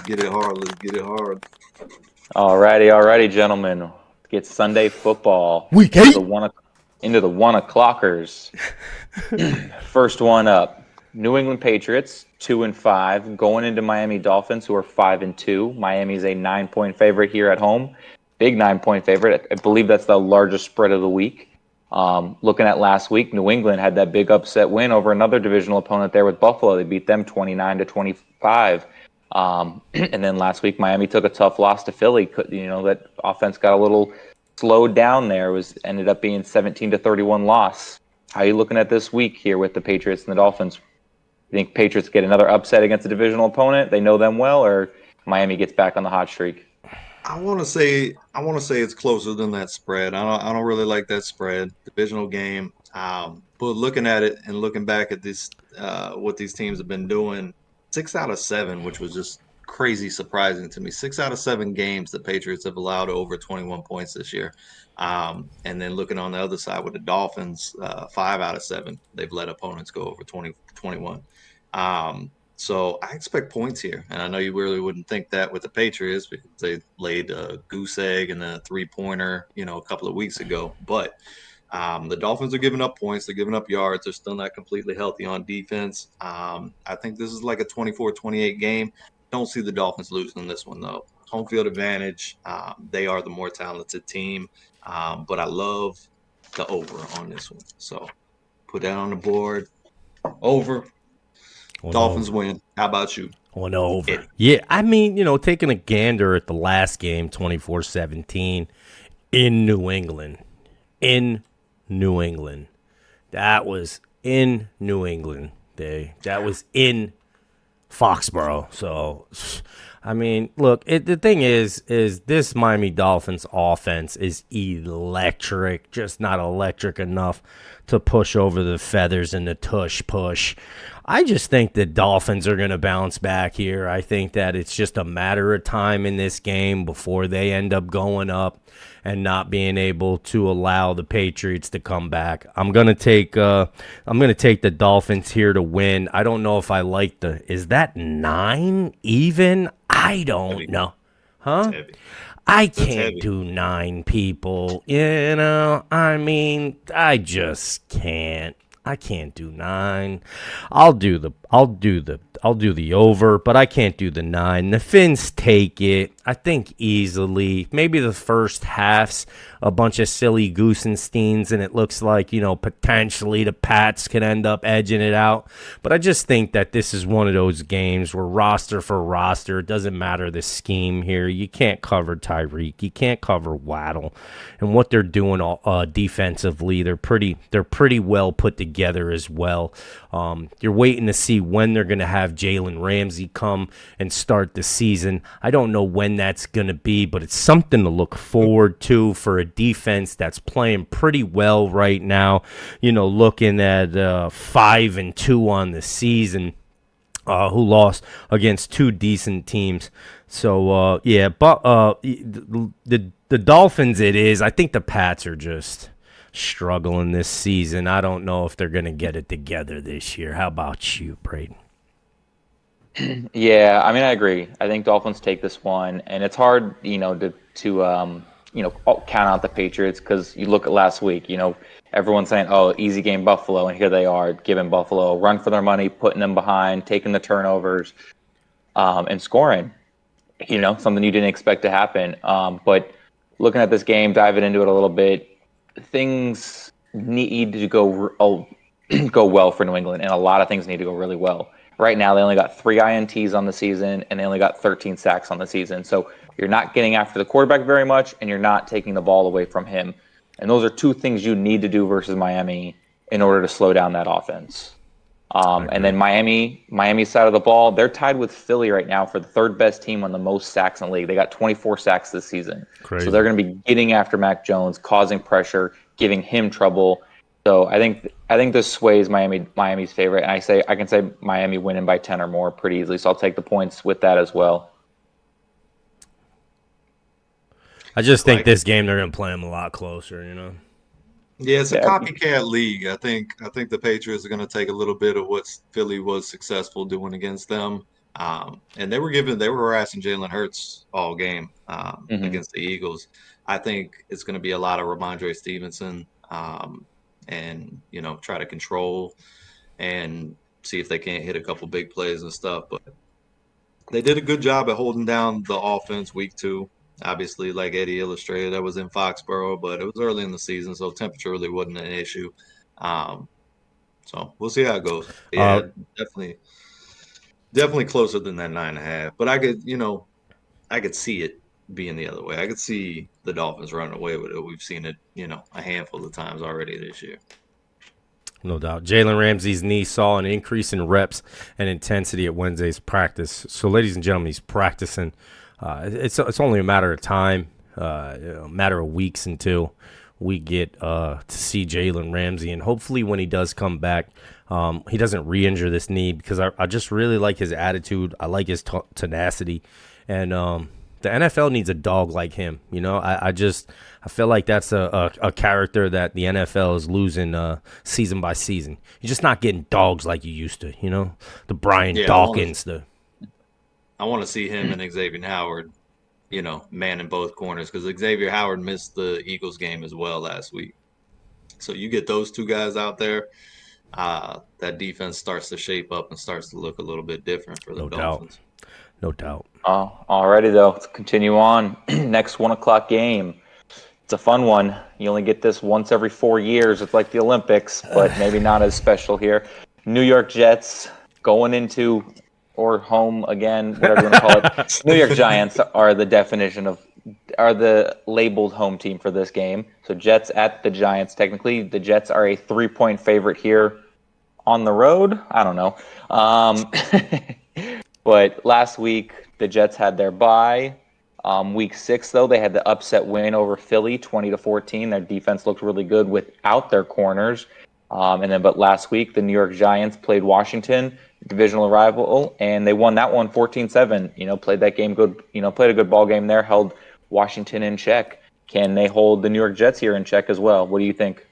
get it hard. Let's get it hard. Alrighty, gentlemen. Let's get Sunday football Week into 8. the 1 o'clockers. First one up: New England Patriots, 2-5, going into Miami Dolphins, who are 5-2. Miami's a 9-point favorite here at home. Big 9-point favorite. I believe that's the largest spread of the week. Looking at last week, New England had that big upset win over another divisional opponent there with Buffalo. They beat them 29-25. And then last week, Miami took a tough loss to Philly. That offense got a little slowed down there. Ended up being 17-31 loss. How are you looking at this week here with the Patriots and the Dolphins? You think Patriots get another upset against a divisional opponent? They know them well, or Miami gets back on the hot streak? I want to say it's closer than that spread. I don't really like that spread. Divisional game. But looking at it and looking back at this, what these teams have been doing, 6 out of 7, which was just crazy surprising to me. 6 out of 7 games the Patriots have allowed over 21 points this year. And then looking on the other side with the Dolphins, 5 out of 7 they've let opponents go over 21. So I expect points here, and I know you really wouldn't think that with the Patriots because they laid a goose egg and a 3-pointer, a couple of weeks ago. But the Dolphins are giving up points, they're giving up yards, they're still not completely healthy on defense. I think this is like a 24-28 game. Don't see the Dolphins losing this one though. Home field advantage. They are the more talented team, but I love the over on this one. So put that on the board. Over. Dolphins win. How about you? One over. Yeah, I mean, taking a gander at the last game, 24-17, in New England. That was in New England. That was in Foxborough. So, I mean, look, the thing is this Miami Dolphins offense is electric, just not electric enough to push over the feathers and the tush push. I just think the Dolphins are going to bounce back here. I think that it's just a matter of time in this game before they end up going up and not being able to allow the Patriots to come back. I'm going to take the Dolphins here to win. I don't know if I like is that 9 even? I don't know. Huh? I can't do 9 people. I mean, I just can't. I can't do 9. I'll do the over, but I can't do the 9. The Finns take it, I think, easily. Maybe the first half's a bunch of silly Goosensteins, and it looks like, potentially the Pats could end up edging it out. But I just think that this is one of those games where roster for roster, it doesn't matter the scheme here. You can't cover Tyreek. You can't cover Waddle. And what they're doing defensively, they're pretty well put together as well. You're waiting to see when they're going to have Jalen Ramsey come and start the season. I don't know when that's going to be, but it's something to look forward to for a defense that's playing pretty well right now. Looking at 5-2 on the season, who lost against 2 decent teams. So but the Dolphins, it is. I think the Pats are just struggling this season. I don't know if they're going to get it together this year. How about you, Braden? Yeah, I mean, I agree. I think Dolphins take this one, and it's hard, to count out the Patriots because you look at last week, everyone's saying, oh, easy game Buffalo, and here they are giving Buffalo a run for their money, putting them behind, taking the turnovers, and scoring, something you didn't expect to happen. But looking at this game, diving into it a little bit, things need to go well for New England, and a lot of things need to go really well. Right now, they only got 3 INTs on the season, and they only got 13 sacks on the season. So you're not getting after the quarterback very much, and you're not taking the ball away from him. And those are 2 things you need to do versus Miami in order to slow down that offense. And then Miami's side of the ball, they're tied with Philly right now for the 3rd best team on the most sacks in the league. They got 24 sacks this season. Crazy. So they're going to be getting after Mac Jones, causing pressure, giving him trouble. So I think this sways Miami's favorite, and I can say Miami winning by 10 or more pretty easily. So I'll take the points with that as well. I just think this game they're going to play them a lot closer, Yeah, it's a copycat league. I think the Patriots are going to take a little bit of what Philly was successful doing against them, And they were harassing Jalen Hurts all game Hmm. against the Eagles. I think it's going to be a lot of Ramondre Stevenson, and try to control and see if they can't hit a couple big plays and stuff. But they did a good job at holding down the offense week 2. Obviously, like Eddie illustrated, that was in Foxborough, but it was early in the season, so temperature really wasn't an issue. Um, so we'll see how it goes. Uh, Yeah, definitely closer than that 9.5. But I could see it being the other way. I could see the Dolphins running away with it. We've seen it, a handful of times already this year. No doubt. Jalen Ramsey's knee saw an increase in reps and intensity at Wednesday's practice. So, ladies and gentlemen, he's practicing. It's only a matter of time, a matter of weeks until we get to see Jalen Ramsey. And hopefully when he does come back, he doesn't re-injure this knee, because I just really like his attitude. I like his tenacity. And the NFL needs a dog like him. I feel like that's a character that the NFL is losing season by season. You're just not getting dogs like you used to. The Brian Yeah, Dawkins, I want to see him and Xavier Howard, man in both corners, because Xavier Howard missed the Eagles game as well last week. So you get those two guys out there, that defense starts to shape up and starts to look a little bit different for the no doubt, Dolphins. no doubt. Alrighty, though. Let's continue on. Next 1 o'clock game. It's a fun one. You only get this once every 4 years. It's like the Olympics, but maybe not as special here. New York Jets going into, or home again, whatever you want to call it. New York Giants are the labeled home team for this game. So Jets at the Giants. Technically, the Jets are a 3-point favorite here on the road. I don't know. But last week, the Jets had their bye. Week 6, though, they had the upset win over Philly, 20-14. Their defense looked really good without their corners. But last week, the New York Giants played Washington, divisional rival, and they won that one 14-7. Played that game good. Played a good ball game there, held Washington in check. Can they hold the New York Jets here in check as well? What do you think?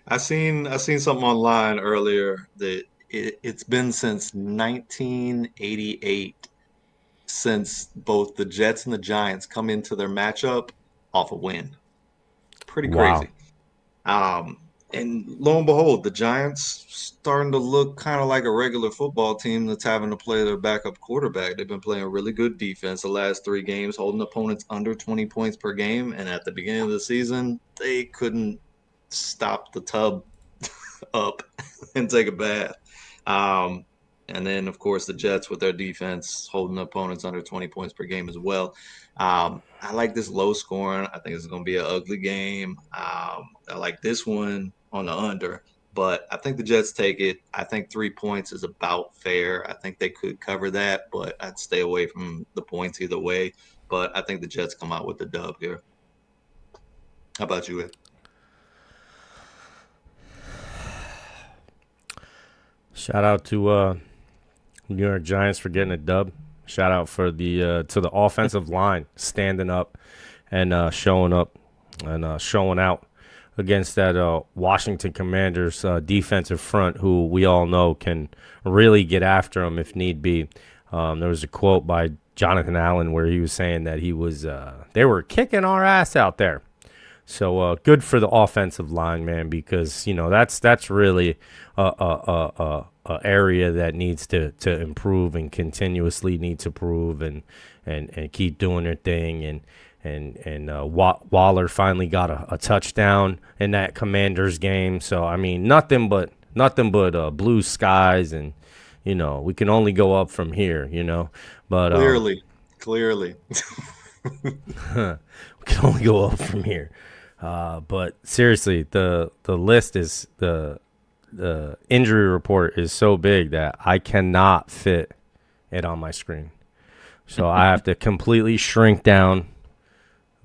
I seen something online earlier that it's been since 1988 since both the Jets and the Giants come into their matchup off a win. Pretty Wow. crazy. Um, and lo and behold, the Giants starting to look kind of like a regular football team that's having to play their backup quarterback. They've been playing really good defense the last 3 games, holding opponents under 20 points per game. And at the beginning of the season, they couldn't stop the tub up and take a bath. Um, and then, of course, the Jets with their defense holding opponents under 20 points per game as well. I like this low scoring. I think it's going to be an ugly game. I like this one on the under, but I think the Jets take it. I think 3 points is about fair. I think they could cover that, but I'd stay away from the points either way. But I think the Jets come out with the dub here. How about you, Ed? Shout out to New York Giants for getting a dub. Shout out for the to the offensive line standing up and showing up and showing out against that Washington Commanders defensive front, who we all know can really get after them if need be. There was a quote by Jonathan Allen where he was saying that they were kicking our ass out there. So good for the offensive line, man, because that's really a area that needs to improve and continuously need to prove and keep doing their thing. And Waller finally got a touchdown in that Commanders game. So I mean, nothing but blue skies, and we can only go up from here. But Clearly. we can only go up from here. But seriously, the list is the injury report is so big that I cannot fit it on my screen. So I have to completely shrink down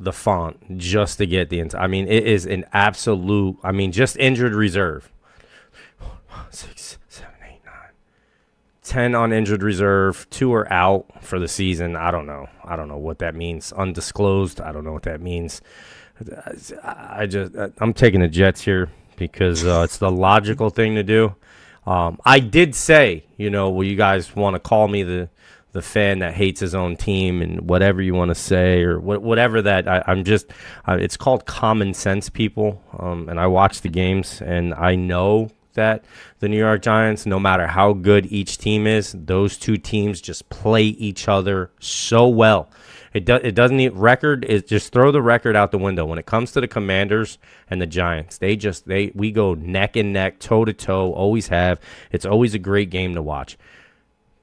the font just to get the I mean, it is an absolute. I mean, just injured reserve. 6, 7, 8, 9, 10 on injured reserve. 2 are out for the season. I don't know what that means. Undisclosed. I don't know what that means. I'm taking the Jets here because it's the logical thing to do. I did say, well, you guys want to call me the fan that hates his own team and whatever you want to say or whatever that I'm just it's called common sense, people. And I watch the games and I know that the New York Giants, no matter how good each team is, those two teams just play each other so well. It doesn't need record. It just throw the record out the window. When it comes to the Commanders and the Giants, we go neck and neck, toe to toe, always have. It's always a great game to watch.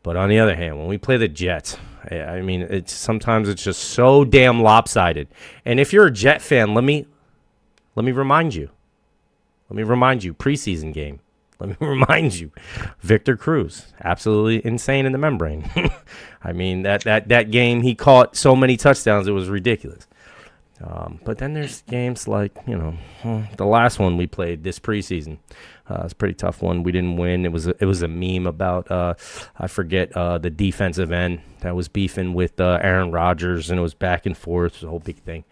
But on the other hand, when we play the Jets, I mean, sometimes it's just so damn lopsided. And if you're a Jet fan, let me remind you. Preseason game. Let me remind you, Victor Cruz, absolutely insane in the membrane. I mean, that game, he caught so many touchdowns, it was ridiculous. But then there's games like, the last one we played this preseason. It's a pretty tough one. We didn't win. It was a meme about, I forget, the defensive end that was beefing with Aaron Rodgers, and it was back and forth. It was a whole big thing.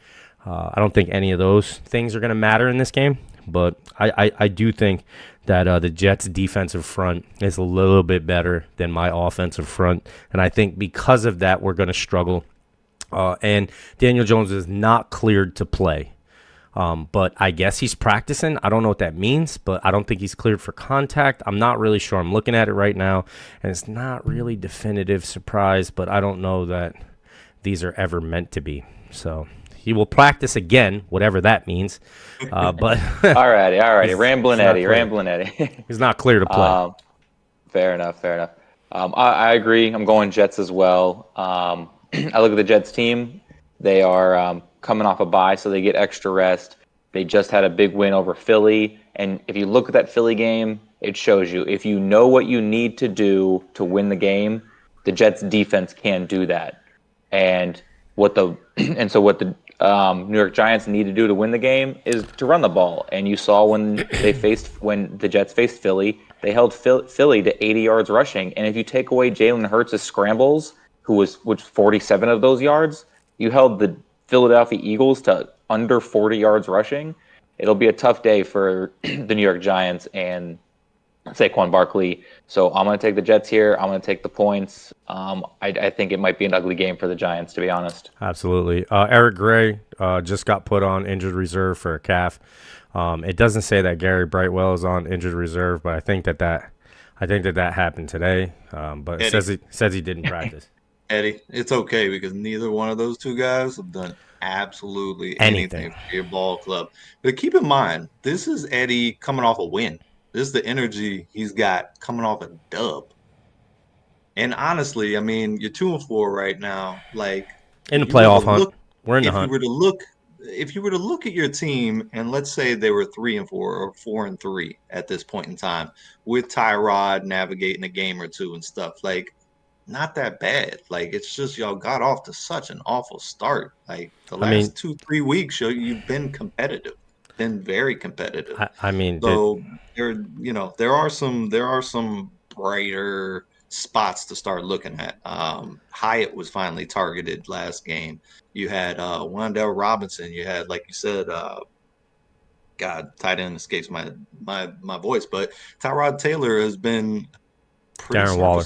I don't think any of those things are going to matter in this game, but I do think that the Jets' defensive front is a little bit better than my offensive front, and I think because of that, we're going to struggle. And Daniel Jones is not cleared to play, but I guess he's practicing. I don't know what that means, but I don't think he's cleared for contact. I'm not really sure. I'm looking at it right now, and it's not really definitive surprise, but I don't know that these are ever meant to be. So he will practice again, whatever that means. But alrighty, rambling Eddie. He's not clear to play. Fair enough. I agree. I'm going Jets as well. I look at the Jets team. They are coming off a bye, so they get extra rest. They just had a big win over Philly. And if you look at that Philly game, it shows you. If you know what you need to do to win the game, the Jets defense can do that. And what the New York Giants need to do to win the game is to run the ball. And you saw when the Jets faced Philly, they held Philly to 80 yards rushing. And if you take away Jalen Hurts' scrambles, which 47 of those yards, you held the Philadelphia Eagles to under 40 yards rushing. It'll be a tough day for the New York Giants and Saquon Barkley. So I'm going to take the Jets here. I'm going to take the points. I think it might be an ugly game for the Giants, to be honest. Absolutely. Eric Gray just got put on injured reserve for a calf. It doesn't say that Gary Brightwell is on injured reserve, but I think that happened today. But it says he didn't practice. Eddie, it's okay because neither one of those two guys have done absolutely anything for your ball club. But keep in mind, this is Eddie coming off a win. This is the energy he's got coming off a dub. And honestly, I mean, you're 2-4 right now. Like in the playoff hunt, we're in the hunt. If you were to look at your team, and let's say they were 3-4 or 4-3 at this point in time, with Tyrod navigating a game or two and stuff, like not that bad. Like it's just y'all got off to such an awful start. Like the last 2-3 weeks show you've been competitive, been very competitive. There are some brighter spots to start looking at. Hyatt was finally targeted last game. You had Wan'Dale Robinson. You had, like you said, tight end escapes my voice, but Tyrod Taylor has been pretty Darren Waller.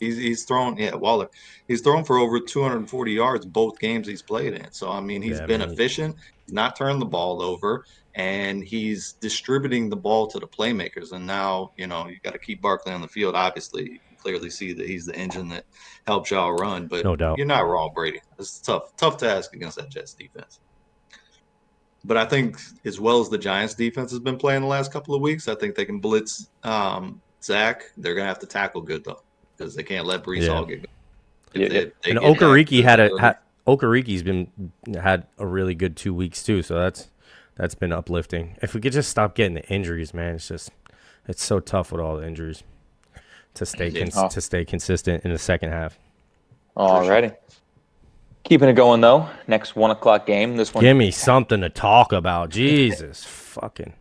He's thrown, Waller. He's thrown for over 240 yards both games he's played in. So I mean, he's been efficient. He's not turned the ball over, and he's distributing the ball to the playmakers. And now, you got to keep Barkley on the field. Obviously, you can clearly see that he's the engine that helps y'all run. But no doubt, you're not wrong, Brady. It's tough task against that Jets defense. But I think as well as the Giants defense has been playing the last couple of weeks, I think they can blitz Zach. They're gonna have to tackle good though, because they can't let Brees Hall get good. And Okariki's had a really good 2 weeks too, so that's been uplifting. If we could just stop getting the injuries, man, it's so tough with all the injuries to stay consistent in the second half. Alrighty. Keeping it going though, next 1 o'clock game. This one, give me something to talk about. Jesus fucking.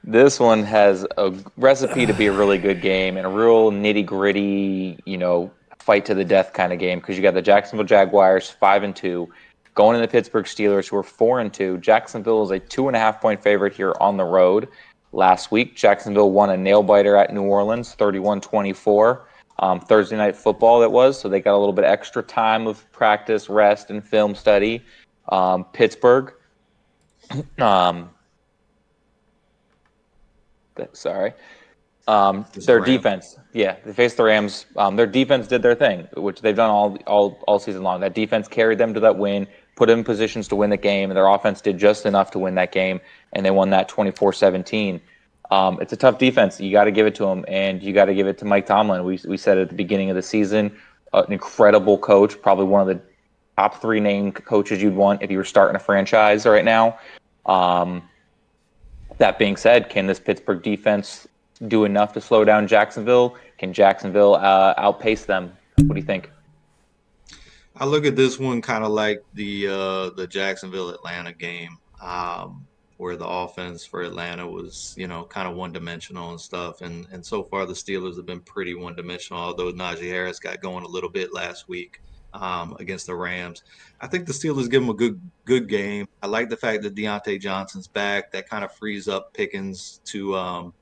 This one has a recipe to be a really good game and a real nitty gritty, fight to the death kind of game, because you got the Jacksonville Jaguars 5-2 going to the Pittsburgh Steelers, who are 4-2. Jacksonville is a 2.5 point favorite here on the road. last week. Jacksonville won a nail-biter at New Orleans, 31-24. Thursday night football that was, so they got a little bit extra time of practice, rest, and film study. Pittsburgh. Sorry. Their defense, they faced the Rams. Their defense did their thing, which they've done all season long. That defense carried them to that win, put them in positions to win the game, and their offense did just enough to win that game, and they won that 24-17. It's a tough defense. You got to give it to them, and you got to give it to Mike Tomlin. We said at the beginning of the season, an incredible coach, probably one of the top 3 named coaches you'd want if you were starting a franchise right now. That being said, can this Pittsburgh defense do enough to slow down Jacksonville? Can Jacksonville outpace them? What do you think? I look at this one kind of like the Jacksonville-Atlanta game, where the offense for Atlanta was, kind of one-dimensional and stuff. And so far the Steelers have been pretty one-dimensional, although Najee Harris got going a little bit last week against the Rams. I think the Steelers give them a good game. I like the fact that Deontay Johnson's back. That kind of frees up Pickens to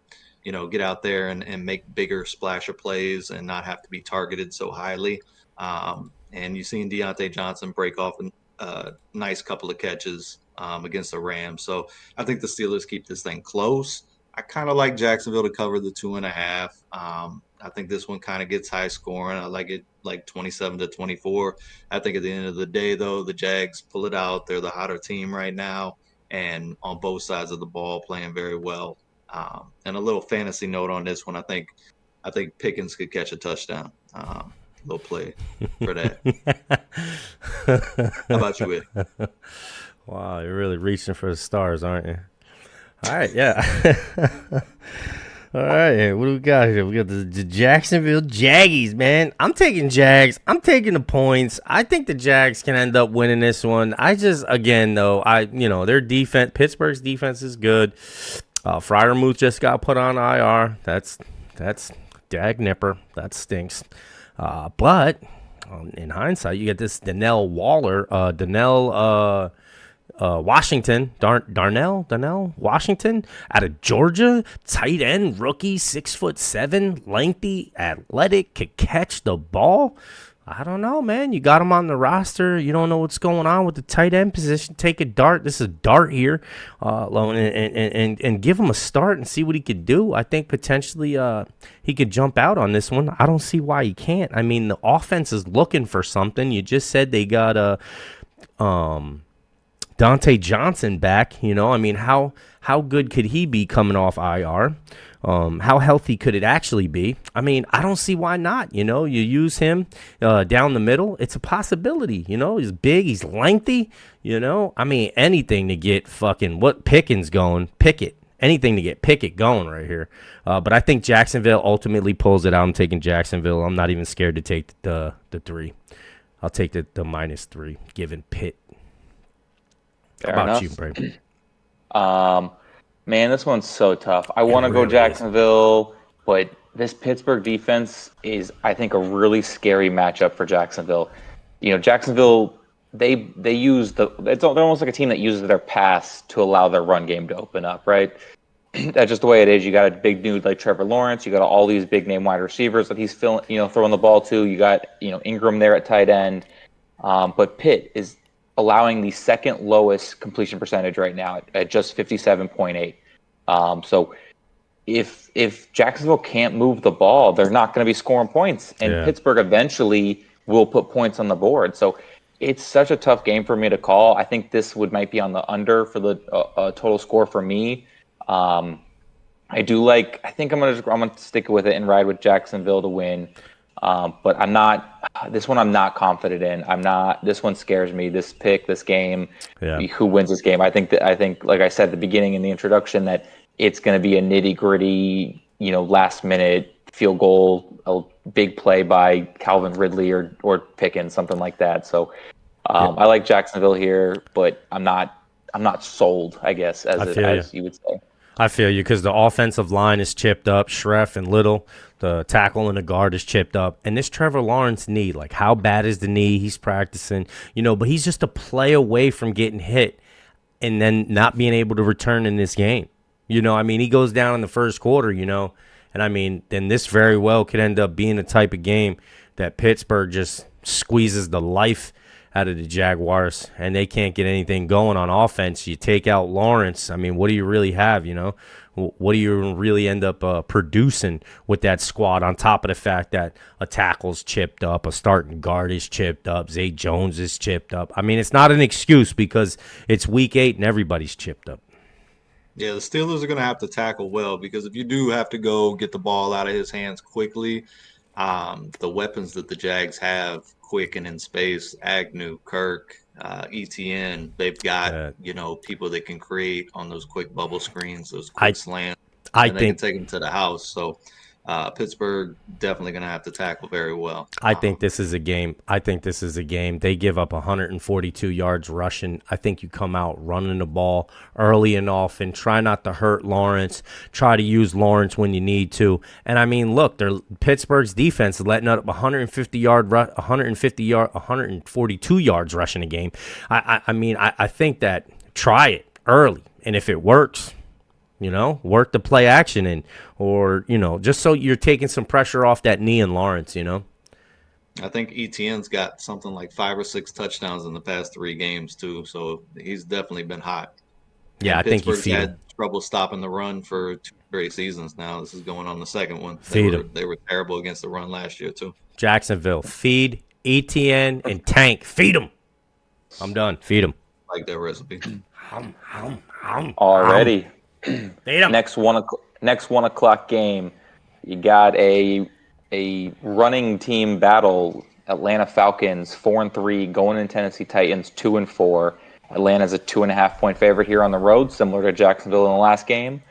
get out there and make bigger splasher plays and not have to be targeted so highly. And you've seen Deontay Johnson break off a nice couple of catches against the Rams. So I think the Steelers keep this thing close. I kind of like Jacksonville to cover the 2.5. I think this one kind of gets high scoring. I like it like 27-24. I think at the end of the day, though, the Jags pull it out. They're the hotter team right now, and on both sides of the ball playing very well. And a little fantasy note on this one, I think Pickens could catch a touchdown. Little play for that. How about you, Ed? Wow, you're really reaching for the stars, aren't you? All right, yeah. All right, what do we got here? We got the Jacksonville Jaggies, man. I'm taking Jags. I'm taking the points. I think the Jags can end up winning this one. Their defense, Pittsburgh's defense is good. Freiermuth just got put on IR. That's dag nipper. That stinks. But in hindsight, you get this Darnell Washington, Darnell Washington out of Georgia, tight end, rookie, 6'7", lengthy, athletic, could catch the ball. I don't know, man. You got him on the roster. You don't know what's going on with the tight end position. Take a dart. This is a dart here, and give him a start and see what he could do. I think potentially he could jump out on this one. I don't see why he can't. I mean, the offense is looking for something. You just said they got Dante Johnson back. How good could he be coming off IR? How healthy could it actually be? I mean, I don't see why not. You use him down the middle. It's a possibility. He's big. He's lengthy. Anything to get fucking Pickens going. Pickett. Anything to get Pickett going right here. But I think Jacksonville ultimately pulls it out. I'm taking Jacksonville. I'm not even scared to take the 3. I'll take the -3, given Pitt. Fair How about enough. you, Brady? Man, this one's so tough. I want to go Jacksonville, but this Pittsburgh defense is, I think, a really scary matchup for Jacksonville. Jacksonville, they're almost like a team that uses their pass to allow their run game to open up, right? That's just the way it is. You got a big dude like Trevor Lawrence. You got all these big name wide receivers that he's throwing the ball to. You got Ingram there at tight end, but Pitt is allowing the second lowest completion percentage right now at just 57.8. So if Jacksonville can't move the ball, they're not going to be scoring points, and Pittsburgh eventually will put points on the board. So it's such a tough game for me to call. I think this might be on the under for the total score for me. I think I'm gonna stick with it and ride with Jacksonville to win. But I'm not confident in. This one scares me. This game, who wins this game? I think, like I said at the beginning in the introduction, that it's going to be a nitty gritty, last minute field goal, a big play by Calvin Ridley or Pickens, something like that. So, I like Jacksonville here, but I'm not sold, I guess, as you would say. I feel you, because the offensive line is chipped up. Schreff and Little, the tackle and the guard is chipped up. And this Trevor Lawrence knee, like, how bad is the knee? He's practicing, but he's just a play away from getting hit and then not being able to return in this game. You know, I mean, he goes down in the first quarter, you know, and I mean, then this very well could end up being the type of game that Pittsburgh just squeezes the life out of the Jaguars, and they can't get anything going on offense. You take out Lawrence. I mean, what do you really have, you know? What do you really end up producing with that squad, on top of the fact that a tackle's chipped up, a starting guard is chipped up, Zay Jones is chipped up? I mean, it's not an excuse because it's week 8 and everybody's chipped up. Yeah, the Steelers are going to have to tackle well, because if you do have to go get the ball out of his hands quickly, the weapons that the Jags have, quick and in space, Agnew, Kirk, ETN, they've got, people that can create on those quick bubble screens, those quick slants, and they can take them to the house. So Pittsburgh definitely going to have to tackle very well. I think this is a game. They give up 142 yards rushing. I think you come out running the ball early and often. Try not to hurt Lawrence. Try to use Lawrence when you need to. And I mean, look, Pittsburgh's defense is letting up 142 yards rushing a game. I think that try it early, and if it works, work the play action in, or, just so you're taking some pressure off that knee in Lawrence, I think ETN's got something like 5 or 6 touchdowns in the past 3 games too, so he's definitely been hot. Yeah, and I think you Pittsburgh's feed had him. trouble stopping the run for 2 straight seasons now. This is going on the second one. They were terrible against the run last year too. Jacksonville, feed ETN and Tank. Feed them. I'm done. Feed them. Like that recipe. Already. Next 1:00 game, you got a running team battle. Atlanta Falcons 4-3 going in Tennessee Titans 2-4. Atlanta's a 2.5-point favorite here on the road, similar to Jacksonville in the last game.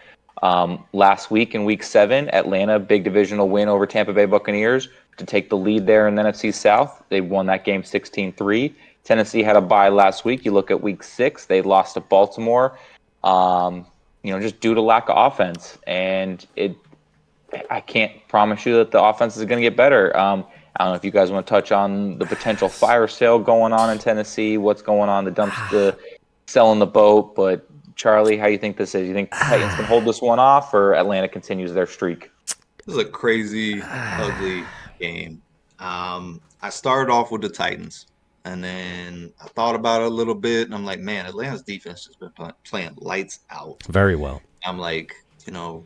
Last week in Week 7, Atlanta, big divisional win over Tampa Bay Buccaneers to take the lead there in the NFC South. They won that game 16-3. Tennessee had a bye last week. You look at Week 6, they lost to Baltimore. Just due to lack of offense. And I can't promise you that the offense is going to get better. I don't know if you guys want to touch on the potential fire sale going on in Tennessee, what's going on, the selling the boat. But, Charlie, how do you think this is? You think the Titans can hold this one off, or Atlanta continues their streak? This is a crazy, ugly game. I started off with the Titans. And then I thought about it a little bit, and I'm like, man, Atlanta's defense has been playing lights out. Very well. I'm like,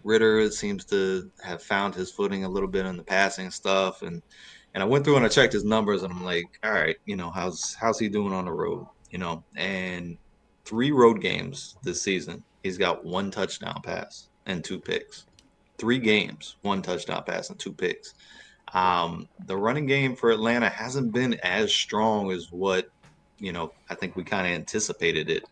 Ritter seems to have found his footing a little bit in the passing stuff. And I went through and I checked his numbers, and I'm like, all right, how's he doing on the road? And 3 road games this season, he's got 1 touchdown pass and 2 picks. 3 games, 1 touchdown pass and 2 picks. The running game for Atlanta hasn't been as strong as what, I think we kind of anticipated it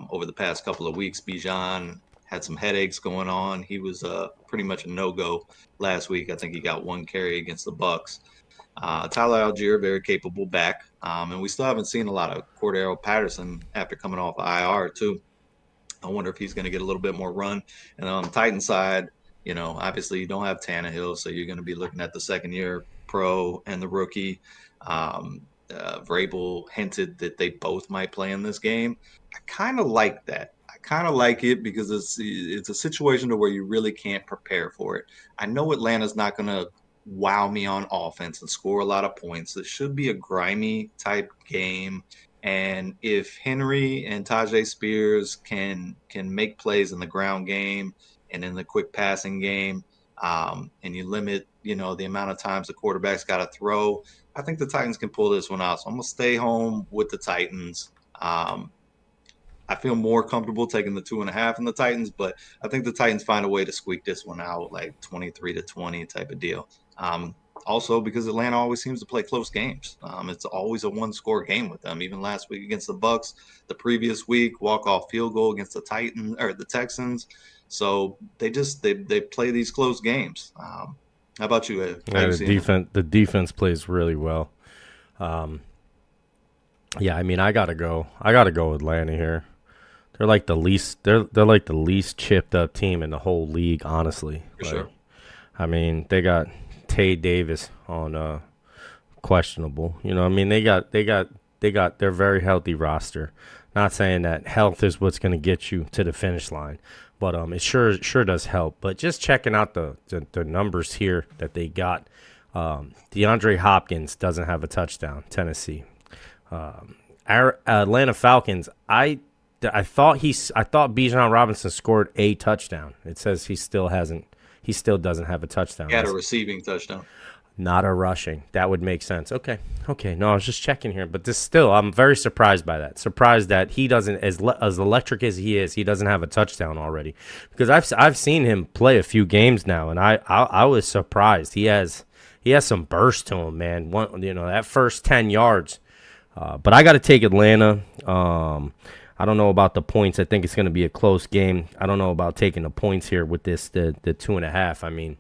over the past couple of weeks. Bijan had some headaches going on. He was pretty much a no-go last week. I think he got 1 carry against the Bucs. Tyler Algier, very capable back. And we still haven't seen a lot of Cordero Patterson after coming off IR too. I wonder if he's going to get a little bit more run. And on the Titan side, obviously you don't have Tannehill, so you're going to be looking at the second-year pro and the rookie. Vrabel hinted that they both might play in this game. I kind of like that. I kind of like it because it's a situation where you really can't prepare for it. I know Atlanta's not going to wow me on offense and score a lot of points. It should be a grimy type game. And if Henry and Tajay Spears can make plays in the ground game and in the quick passing game, and you limit, the amount of times the quarterback's got to throw, I think the Titans can pull this one out. So I'm going to stay home with the Titans. I feel more comfortable taking the 2.5 in the Titans, but I think the Titans find a way to squeak this one out, like 23-20 type of deal. Also, because Atlanta always seems to play close games. It's always a 1-score game with them. Even last week against the Bucs, the previous week, walk-off field goal against the Texans. So they play these close games. How about you, Ed? The defense plays really well. I gotta go Atlanta here. They're like the least chipped up team in the whole league, honestly. For sure. I mean, they got Tay Davis on questionable. They got their very healthy roster. Not saying that health is what's going to get you to the finish line, but it sure does help. But just checking out the numbers here that they got. DeAndre Hopkins doesn't have a touchdown. Tennessee. Our Atlanta Falcons. I thought Bijan Robinson scored a touchdown. It says he still hasn't. He still doesn't have a touchdown. He had a receiving touchdown. Not a rushing. That would make sense. Okay. No, I was just checking here, but this still, I'm very surprised by that. Surprised that he doesn't, as electric as he is, he doesn't have a touchdown already. Because I've seen him play a few games now, and I was surprised. He has some burst to him, man. That first 10 yards. But I got to take Atlanta. I don't know about the points. I think it's going to be a close game. I don't know about taking the points here with this the 2.5. I mean.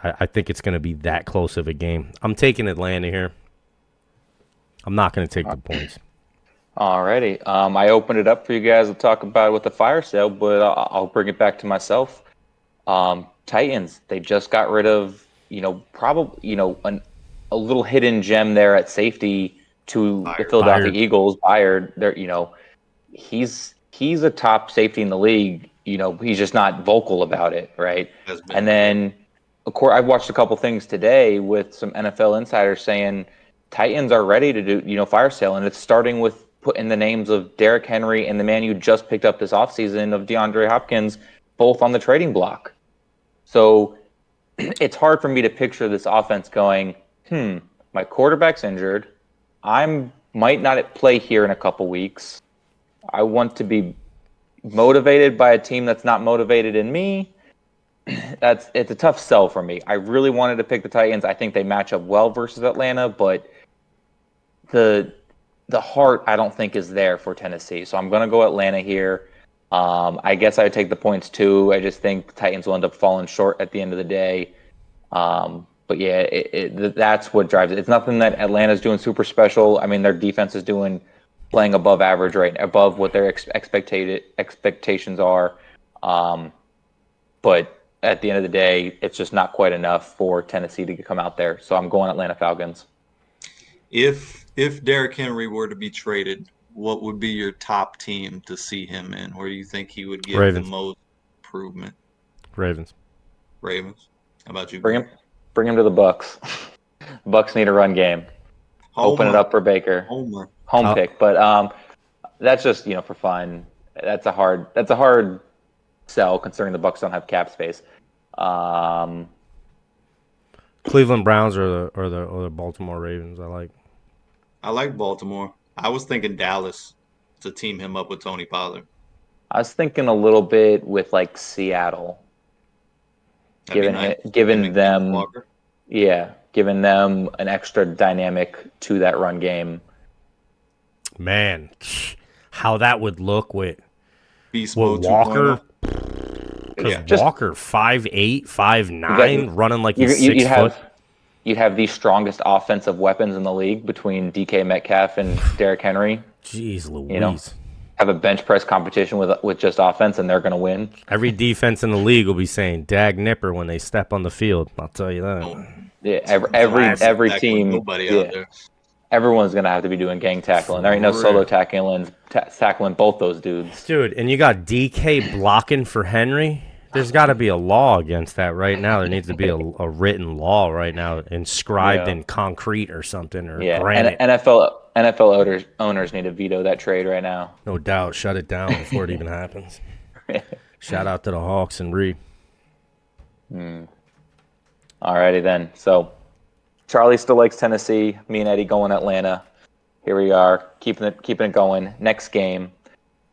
I think it's going to be that close of a game. I'm taking Atlanta here. I'm not going to take the points. Alrighty. I opened it up for you guys to talk about it with the fire sale, but I'll bring it back to myself. Titans, they just got rid of, probably, a little hidden gem there at safety to the Philadelphia Eagles. Byard, he's a top safety in the league. He's just not vocal about it, right? And then, of course, I've watched a couple things today with some NFL insiders saying Titans are ready to do, fire sale, and it's starting with putting the names of Derrick Henry and the man you just picked up this offseason of DeAndre Hopkins both on the trading block. So it's hard for me to picture this offense going, my quarterback's injured. I might not play here in a couple weeks. I want to be motivated by a team that's not motivated in me. It's a tough sell for me. I really wanted to pick the Titans. I think they match up well versus Atlanta, but the heart I don't think is there for Tennessee. So I'm going to go Atlanta here. I guess I would take the points too. I just think Titans will end up falling short at the end of the day. But yeah, that's what drives it. It's nothing that Atlanta's doing super special. I mean, their defense is playing above average, right, above what their expectations are. But at the end of the day, it's just not quite enough for Tennessee to come out there. So I'm going Atlanta Falcons. If Derrick Henry were to be traded, what would be your top team to see him in? Where do you think he would get the most improvement? Ravens. How about you? Bring him to the Bucks. Bucks need a run game. Open it up for Baker. Home pick. But that's just, for fun. That's a hard sell considering the Bucks don't have cap space. Cleveland Browns or the Baltimore Ravens. I like Baltimore. I was thinking Dallas to team him up with Tony Pollard. I was thinking a little bit with Seattle, giving them an extra dynamic to that run game. Man, how that would look with Walker. Because Walker 5'8", 5'9", running like he's 6 foot. You'd have the strongest offensive weapons in the league between DK Metcalf and Derrick Henry. Jeez Louise. Have a bench press competition with just offense, and they're going to win. Every defense in the league will be saying "dag nipper" when they step on the field. I'll tell you that. Yeah, every team. Nobody out there. Everyone's going to have to be doing gang tackling. There ain't no solo tackling both those dudes. Dude, and you got DK blocking for Henry. There's got to be a law against that right now. There needs to be a written law right now inscribed in concrete or something or granite. And NFL owners need to veto that trade right now. No doubt. Shut it down before it even happens. Shout out to the Hawks and Reed. Alrighty then. So Charlie still likes Tennessee. Me and Eddie going Atlanta. Here we are, keeping it going. Next game.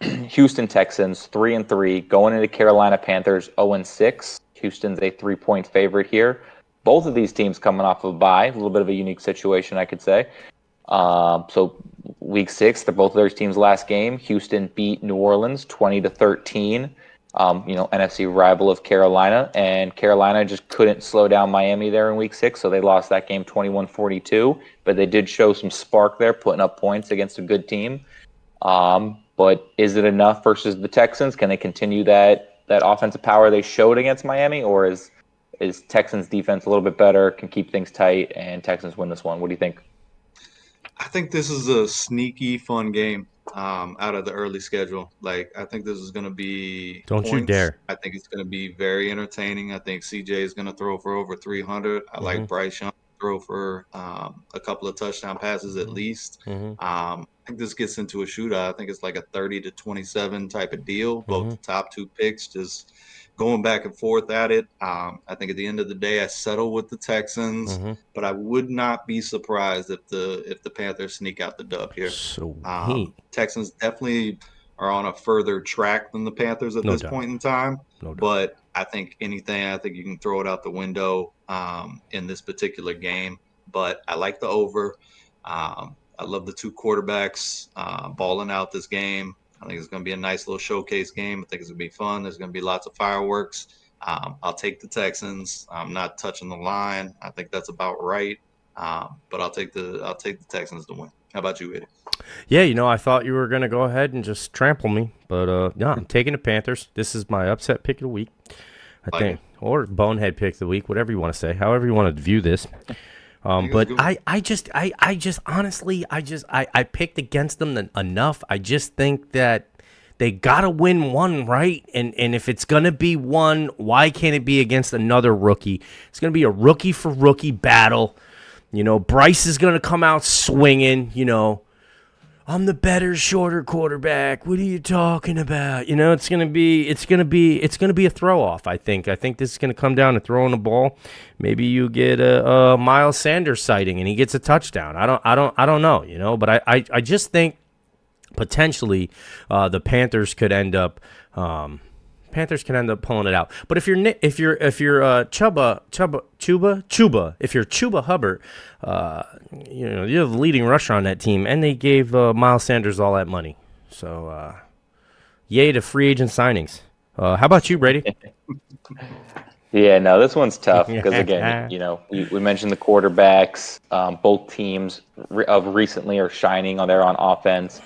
Houston Texans 3-3 going into Carolina Panthers 0-6. Houston's a 3-point favorite here. Both of these teams coming off of a bye, a little bit of a unique situation, I could say. So week 6, they're both of their teams' last game. Houston beat New Orleans 20-13. NFC rival of Carolina, and Carolina just couldn't slow down Miami there in week 6, so they lost that game 21-42. But they did show some spark there, putting up points against a good team. But is it enough versus the Texans? Can they continue that offensive power they showed against Miami, or is Texans defense a little bit better, can keep things tight, and Texans win this one? What do you think? I think this is a sneaky, fun game. out of the early schedule. Like, I think this is going to be Don't you points. dare. I think it's going to be very entertaining. I think CJ is going to throw for over 300. I Mm-hmm. like Bryce Young to throw for a couple of touchdown passes at least. Mm-hmm. I think this gets into a shootout. I think it's like a 30-27 type of deal. Both Mm-hmm. the top two picks just going back and forth at it. I think at the end of the day, I settle with the Texans, Mm-hmm. but I would not be surprised if the Panthers sneak out the dub here. Sweet. Texans definitely are on a further track than the Panthers at No this doubt. point in time, No doubt. but I think I think you can throw it out the window in this particular game. But I like the over. I love the two quarterbacks balling out this game. I think it's going to be a nice little showcase game. I think it's going to be fun. There's going to be lots of fireworks. I'll take the Texans. I'm not touching the line. I think that's about right. But I'll take the Texans to win. How about you, Eddie? Yeah, I thought you were going to go ahead and just trample me. But, no, I'm taking the Panthers. This is my upset pick of the week, I think. Or bonehead pick of the week, whatever you want to say, however you want to view this. But I just honestly, I picked against them enough. I just think that they got to win one, right? And if it's going to be one, why can't it be against another rookie? It's going to be a rookie for rookie battle. Bryce is going to come out swinging, I'm the better, shorter quarterback. What are you talking about? It's gonna be a throw off. I think this is gonna come down to throwing the ball. Maybe you get a Miles Sanders sighting and he gets a touchdown. I don't know. But I just think potentially the Panthers could end up pulling it out. But if you're Chuba, if you're Chuba Hubbard, you're the leading rusher on that team, and they gave Miles Sanders all that money. So, yay to free agent signings. How about you, Brady? Yeah, no, this one's tough because, again, we mentioned the quarterbacks. Both teams of recently are shining on offense.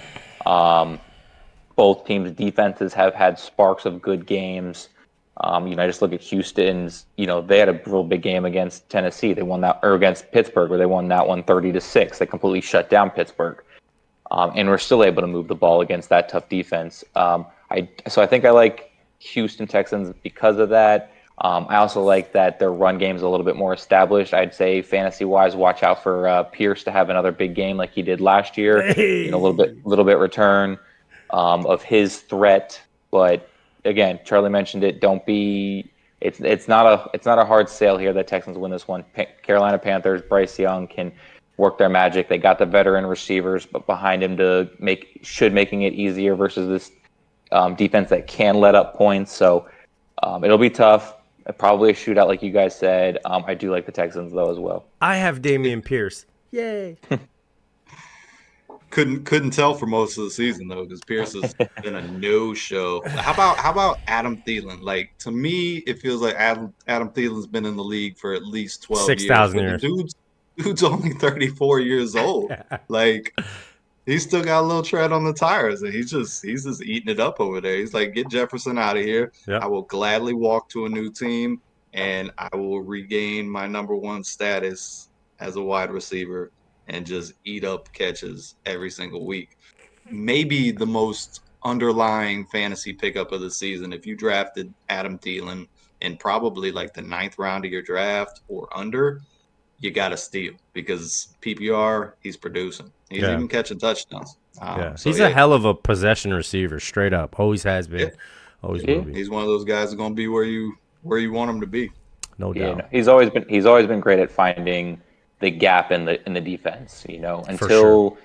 Both teams' defenses have had sparks of good games. I just look at Houston's. They had a real big game against Tennessee. They won that, or against Pittsburgh, where they won that one 30-6. They completely shut down Pittsburgh, and we're still able to move the ball against that tough defense. So I think I like Houston Texans because of that. I also like that their run game is a little bit more established. I'd say fantasy-wise, watch out for Pierce to have another big game like he did last year. Hey. A little bit return of his threat. But again, Charlie mentioned it. Don't be. It's not a hard sale here that Texans win this one. Carolina Panthers, Bryce Young can work their magic. They got the veteran receivers, but behind him making it easier versus this defense that can let up points. So it'll be tough. Probably a shootout, like you guys said. I do like the Texans though as well. I have Dameon Pierce. Yay! Couldn't tell for most of the season though, because Pierce has been a no-show. How about Adam Thielen? Like, to me, it feels like Adam Thielen's been in the league for at least 12 6,000 years. years. The dude's only 34 years old. Like, he's still got a little tread on the tires, and he's just eating it up over there. He's like, get Jefferson out of here. Yep. I will gladly walk to a new team, and I will regain my number one status as a wide receiver and just eat up catches every single week. Maybe the most underlying fantasy pickup of the season. If you drafted Adam Thielen in probably like the 9th round of your draft or under, you got to steal, because PPR, he's producing. He's even catching touchdowns. He's a hell of a possession receiver, straight up. Always has been. Yeah. Always will be. He's one of those guys that's going to be where you want him to be. No doubt. No, he's always been great at finding the gap in the defense. Until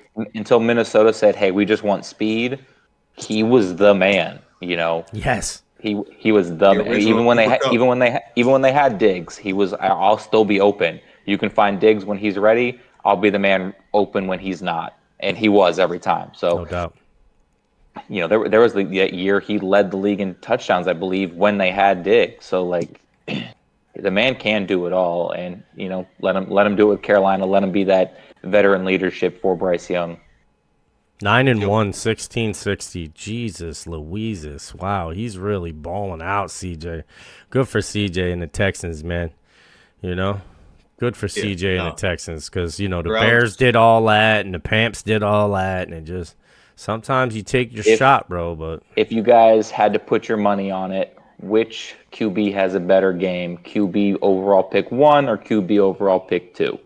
Minnesota said, "Hey, we just want speed," he was the man. Yes. He was the man. Even when they had Diggs, he was. I'll still be open. You can find Diggs when he's ready. I'll be the man open when he's not, and he was every time. So no doubt. There was that year he led the league in touchdowns, I believe, when they had Diggs. So the man can do it all, and let him do it with Carolina. Let him be that veteran leadership for Bryce Young. 9-1, 1660. Jesus Louises. Wow, he's really balling out, CJ. Good for CJ and the Texans, man. Good for CJ and the Texans, because the Bears did all that and the Pamps did all that, and it just Sometimes you take your shot, bro. But if you guys had to put your money on it, which QB has a better game? QB overall pick 1 or QB overall pick 2?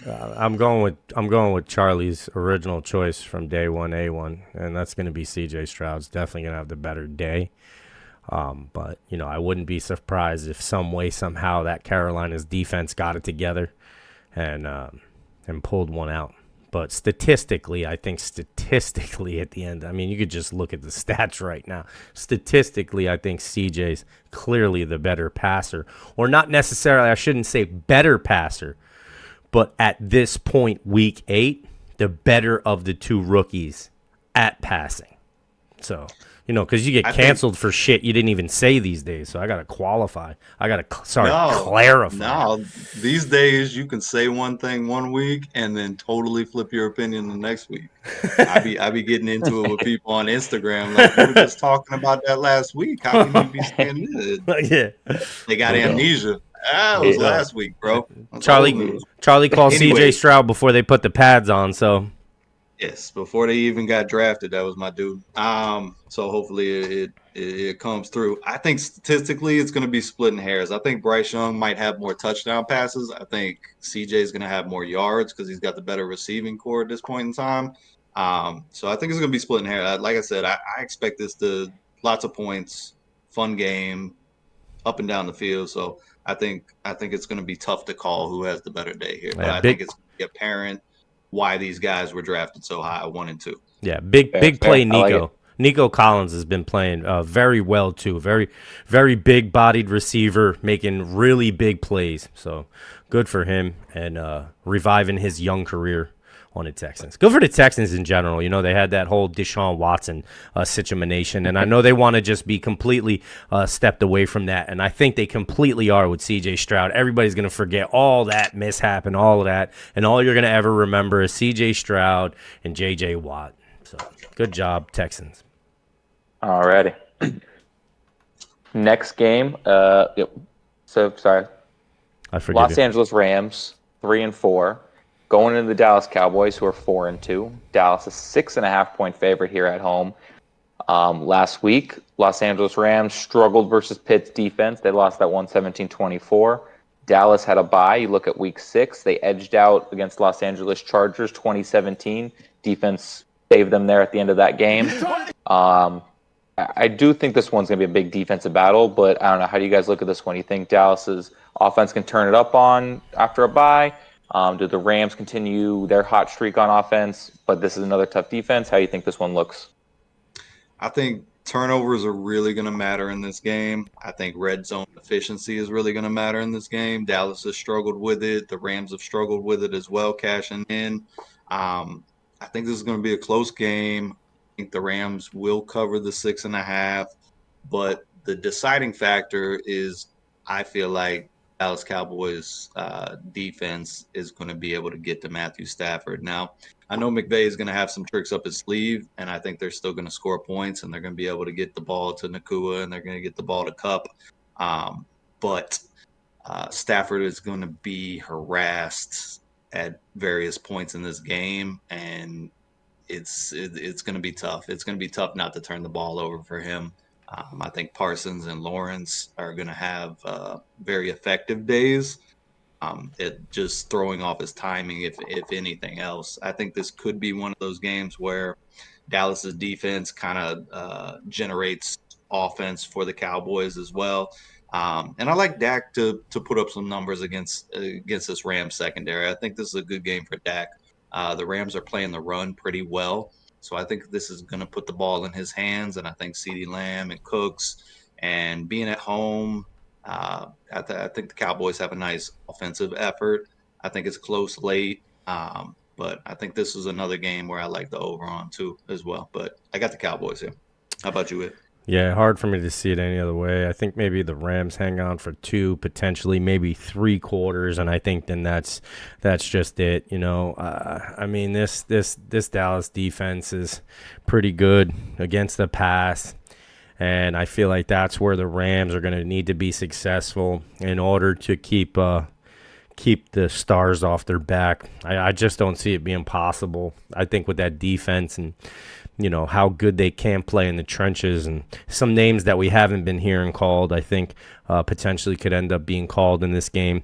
I'm going with Charlie's original choice from day one, A1, and that's going to be C.J. Stroud's definitely going to have the better day. But I wouldn't be surprised if some way, somehow, that Carolina's defense got it together and pulled one out. But statistically, I think at the end, I mean, you could just look at the stats right now. Statistically, I think CJ's clearly the better passer. Or not necessarily, I shouldn't say better passer, but at this point, week 8, the better of the two rookies at passing. So, because you get canceled for shit you didn't even say these days. So I got to qualify. I got to clarify. No, these days you can say one thing one week and then totally flip your opinion the next week. I be getting into it with people on Instagram. Like, we were just talking about that last week. How can you be saying this? Yeah. They got amnesia. It was last week, bro. Charlie called CJ Stroud before they put the pads on, so yes, before they even got drafted, that was my dude. So hopefully it comes through. I think statistically it's going to be splitting hairs. I think Bryce Young might have more touchdown passes. I think CJ is going to have more yards because he's got the better receiving core at this point in time. So I think it's going to be splitting hairs. Like I said, I expect this to lots of points, fun game, up and down the field. So I think it's going to be tough to call who has the better day here. But I think it's going to be apparent why these guys were drafted so high, 1 and 2. Yeah, big play, Nico. Like Nico Collins has been playing very well too. Very, very big-bodied receiver, making really big plays. So good for him and reviving his young career on the Texans. Good for the Texans in general. They had that whole Deshaun Watson situation, and I know they want to just be completely stepped away from that, and I think they completely are with C.J. Stroud. Everybody's going to forget all that mishap and all of that, and all you're going to ever remember is C.J. Stroud and J.J. Watt. So good job, Texans. Alrighty. Next game. So, sorry. I forget. Los Angeles Rams, 3-4. Going into the Dallas Cowboys, who are 4-2. Dallas is 6.5-point favorite here at home. Last week, Los Angeles Rams struggled versus Pitt's defense. They lost that 117-24. Dallas had a bye. You look at week 6, they edged out against Los Angeles Chargers 2017. Defense saved them there at the end of that game. I do think this one's going to be a big defensive battle, but I don't know. How do you guys look at this one? You think Dallas's offense can turn it up on after a bye? Do the Rams continue their hot streak on offense, but this is another tough defense? How do you think this one looks? I think turnovers are really going to matter in this game. I think red zone efficiency is really going to matter in this game. Dallas has struggled with it. The Rams have struggled with it as well, cashing in. I think this is going to be a close game. I think the Rams will cover the 6.5, but the deciding factor is I feel like Dallas Cowboys defense is going to be able to get to Matthew Stafford. Now, I know McVay is going to have some tricks up his sleeve, and I think they're still going to score points, and they're going to be able to get the ball to Nakua, and they're going to get the ball to Kupp. But Stafford is going to be harassed at various points in this game, and it's going to be tough. It's going to be tough not to turn the ball over for him. I think Parsons and Lawrence are going to have very effective days at just throwing off his timing, if anything else. I think this could be one of those games where Dallas's defense kind of generates offense for the Cowboys as well. And I like Dak to put up some numbers against this Rams secondary. I think this is a good game for Dak. The Rams are playing the run pretty well. So I think this is going to put the ball in his hands, and I think CeeDee Lamb and Cooks, and being at home, I think the Cowboys have a nice offensive effort. I think it's close late, but I think this is another game where I like the over on too as well. But I got the Cowboys here. How about you, Ed? Yeah, hard for me to see it any other way. I think maybe the Rams hang on for 2, potentially maybe 3 quarters, and I think then that's just it. I mean, this Dallas defense is pretty good against the pass, and I feel like that's where the Rams are going to need to be successful in order to keep keep the stars off their back. I just don't see it being possible. I think with that defense and, how good they can play in the trenches and some names that we haven't been hearing called, I think potentially could end up being called in this game.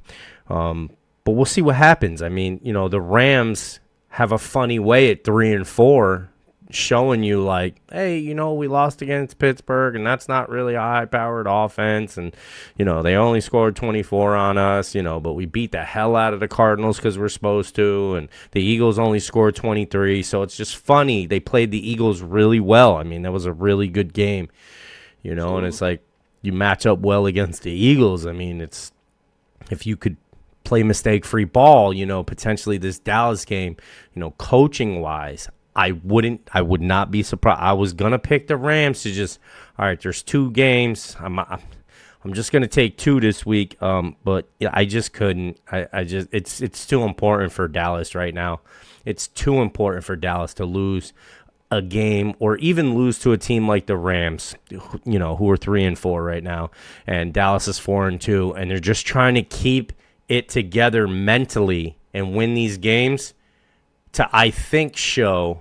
But we'll see what happens. I mean, the Rams have a funny way at 3-4 showing you like, hey, we lost against Pittsburgh and that's not really a high-powered offense, and they only scored 24 on us, but we beat the hell out of the Cardinals because we're supposed to, and the Eagles only scored 23. So it's just funny. They played the Eagles really well. I mean, that was a really good game, and it's like you match up well against the Eagles. I mean, it's if you could play mistake-free ball, potentially this Dallas game, coaching wise, I would not be surprised. I was gonna pick the Rams to just, all right, there's 2 games. I'm just gonna take 2 this week. But I just couldn't. It's too important for Dallas right now. It's too important for Dallas to lose a game or even lose to a team like the Rams, who are 3-4 right now, and Dallas is 4-2, and they're just trying to keep it together mentally and win these games to, I think, show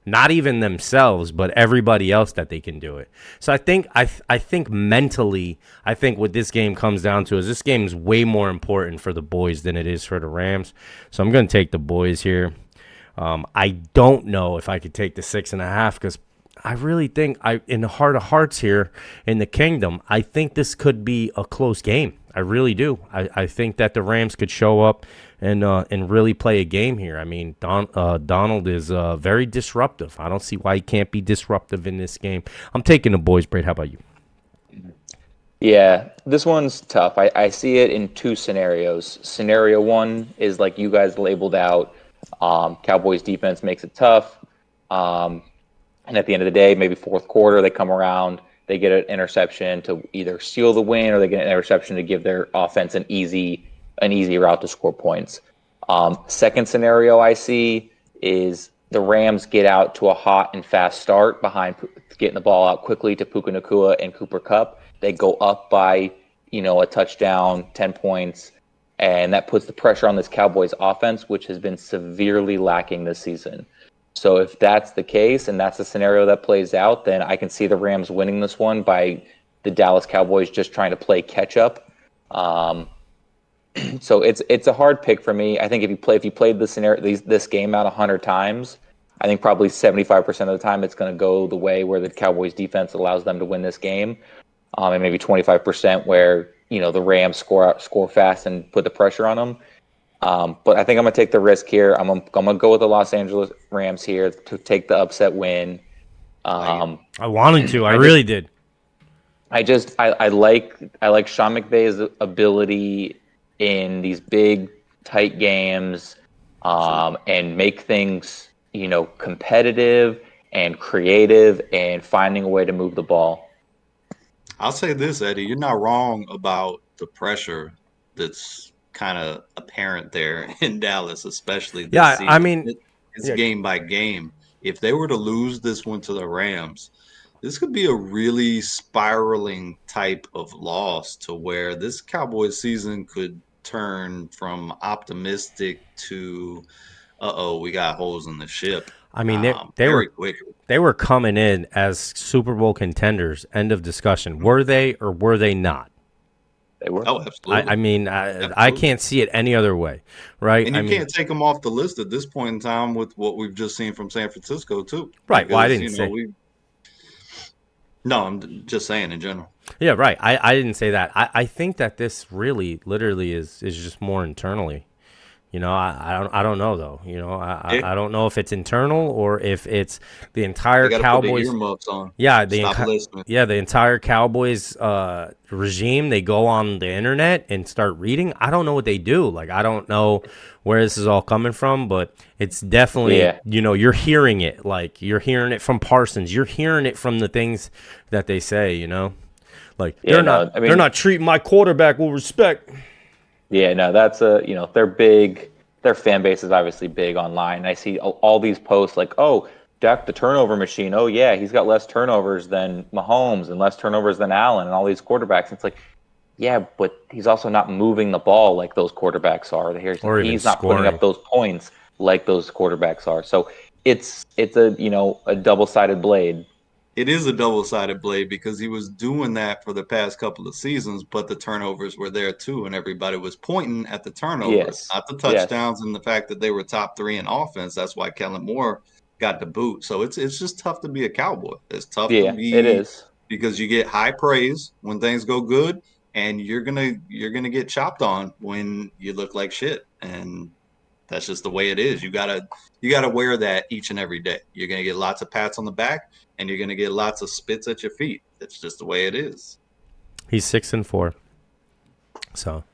not even themselves, but everybody else that they can do it. So I think mentally, I think what this game comes down to is this game is way more important for the boys than it is for the Rams. So I'm going to take the boys here. I don't know if I could take the 6.5 because I really think in the heart of hearts here in the Kingdom, I think this could be a close game. I really do. I think that the Rams could show up and really play a game here. I mean, Donald is very disruptive. I don't see why he can't be disruptive in this game. I'm taking the boys, Braid. How about you? Yeah, this one's tough. I see it in 2 scenarios. Scenario 1 is like you guys labeled out. Cowboys defense makes it tough. And at the end of the day, maybe fourth quarter, they come around, they get an interception to either seal the win or they get an interception to give their offense an easy route to score points. Second scenario I see is the Rams get out to a hot and fast start behind getting the ball out quickly to Puka Nacua and Cooper Kupp. They go up by, a touchdown, 10 points, and that puts the pressure on this Cowboys offense, which has been severely lacking this season. So if that's the case and that's the scenario that plays out, then I can see the Rams winning this one by the Dallas Cowboys just trying to play catch up. So it's a hard pick for me. I think if you played this game out 100 times, I think probably 75% of the time it's going to go the way where the Cowboys defense allows them to win this game, and maybe 25% where the Rams score fast and put the pressure on them. But I think I'm going to take the risk here. I'm going to go with the Los Angeles Rams here to take the upset win. I wanted to. I really did. I like Sean McVay's ability in these big, tight games, and make things, competitive and creative and finding a way to move the ball. I'll say this, Eddie, you're not wrong about the pressure that's kind of apparent there in Dallas, especially this season. I mean, it's game by game. If they were to lose this one to the Rams, this could be a really spiraling type of loss to where this Cowboys season could turn from optimistic to, we got holes in the ship. I mean, they were coming in as Super Bowl contenders. End of discussion. Were they or were they not? They were. Oh, absolutely. I mean, I can't see it any other way, right? And you can't take them off the list at this point in time with what we've just seen from San Francisco, too. Right. Well, I didn't say. No, I'm just saying in general. Yeah, right. I didn't say that. I think that this really, literally is just more internally. I don't know though. I don't know if it's internal or if it's the entire Cowboys. Put the earmuffs on. Yeah, the entire Cowboys regime. They go on the internet and start reading. I don't know what they do. Like, I don't know where this is all coming from, but it's definitely you're hearing it. Like, you're hearing it from Parsons. You're hearing it from the things that they say. Like they're not treating my quarterback with respect. Yeah, no, that's they're big. Their fan base is obviously big online. I see all these posts like, oh, Dak the turnover machine. Oh, yeah, he's got less turnovers than Mahomes and less turnovers than Allen and all these quarterbacks. It's like, Yeah, but he's also not moving the ball like those quarterbacks are. Or even He's not putting scoring. up those points like those quarterbacks are. So it's a double-sided blade. It is a double-sided blade because he was doing that for the past couple of seasons, but the turnovers were there too, and everybody was pointing at the turnovers, Yes. not the Yes. touchdowns and the fact that they were top three in offense. That's why Kellen Moore got the boot. So it's just tough to be a Cowboy. It's tough to Yeah, it be is. because you get high praise when things go good, and you're gonna get chopped on when you look like shit. And that's just the way it is. You gotta wear that each and every day. You're gonna get lots of pats on the back, and you're gonna get lots of spits at your feet. It's just the way it is. He's 6-4. So,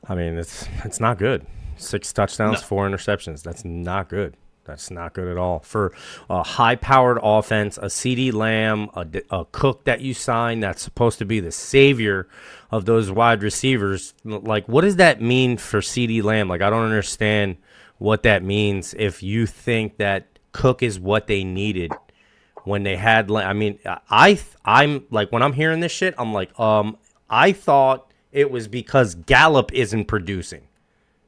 I mean, it's not good. 6 touchdowns, No, 4 interceptions. That's not good. That's not good at all. For a high-powered offense, a CD Lamb, a Cook that you signed that's supposed to be the savior of those wide receivers, like, what does that mean for CD Lamb? Like, I don't understand what that means if you think that Cook is what they needed when they had. I mean, I'm like, when I'm hearing this shit, I'm like, I thought it was because Gallup isn't producing.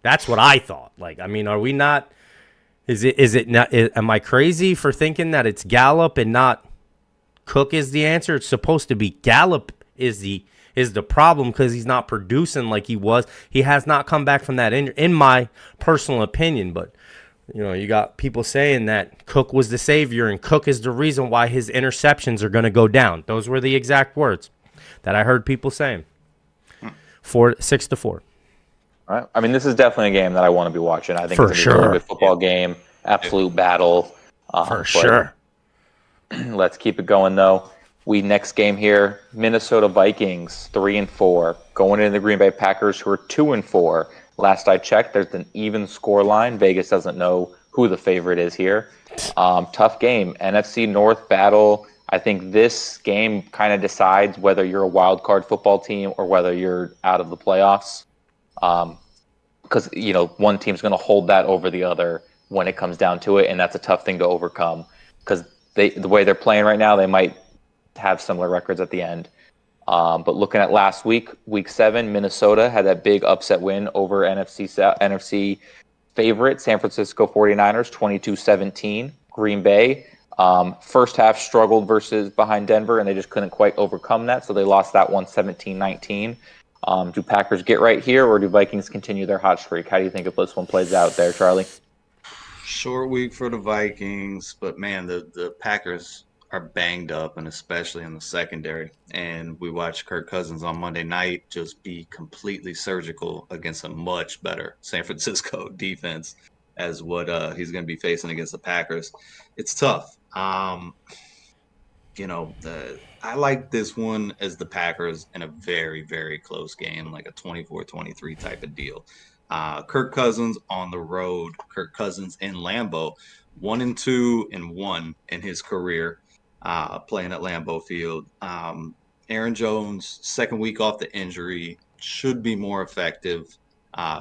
That's what I thought. Like, I mean, are we not? Is it not? Am I crazy for thinking that it's Gallup and not Cook is the answer? It's supposed to be Gallup is the problem because he's not producing like he was. He has not come back from that injury, in my personal opinion. But you got people saying that Cook was the savior and Cook is the reason why his interceptions are going to go down. Those were the exact words that I heard people saying. 6-4. All right. I mean, this is definitely a game that I want to be watching. I think For it's going to be a really sure. good football game, absolute battle. For But sure. let's keep it going, though. Next game here, Minnesota Vikings 3-4 going into the Green Bay Packers, who are 2-4. Last I checked, there's an even score line. Vegas doesn't know who the favorite is here. Tough game, NFC North battle. I think this game kind of decides whether you're a wild card football team or whether you're out of the playoffs. Because one team's going to hold that over the other when it comes down to it, and that's a tough thing to overcome. Because the way they're playing right now, they might have similar records at the end. But looking at last week, week 7, Minnesota had that big upset win over NFC favorite San Francisco 49ers, 22-17. Green Bay, first half struggled behind Denver, and they just couldn't quite overcome that, so they lost that one 17-19. Do Packers get right here, or do Vikings continue their hot streak? How do you think if this one plays out there, Charlie? short week for the Vikings, but man, the Packers are banged up, and especially in the secondary. And we watched Kirk Cousins on Monday night just be completely surgical against a much better San Francisco defense as what he's going to be facing against the Packers. It's tough. I like this one as the Packers in a very, very close game, like a 24-23 type of deal. Kirk Cousins on the road, Kirk Cousins in Lambeau, 1-2-1 in his career, playing at Lambeau Field. Aaron Jones, second week off the injury, should be more effective.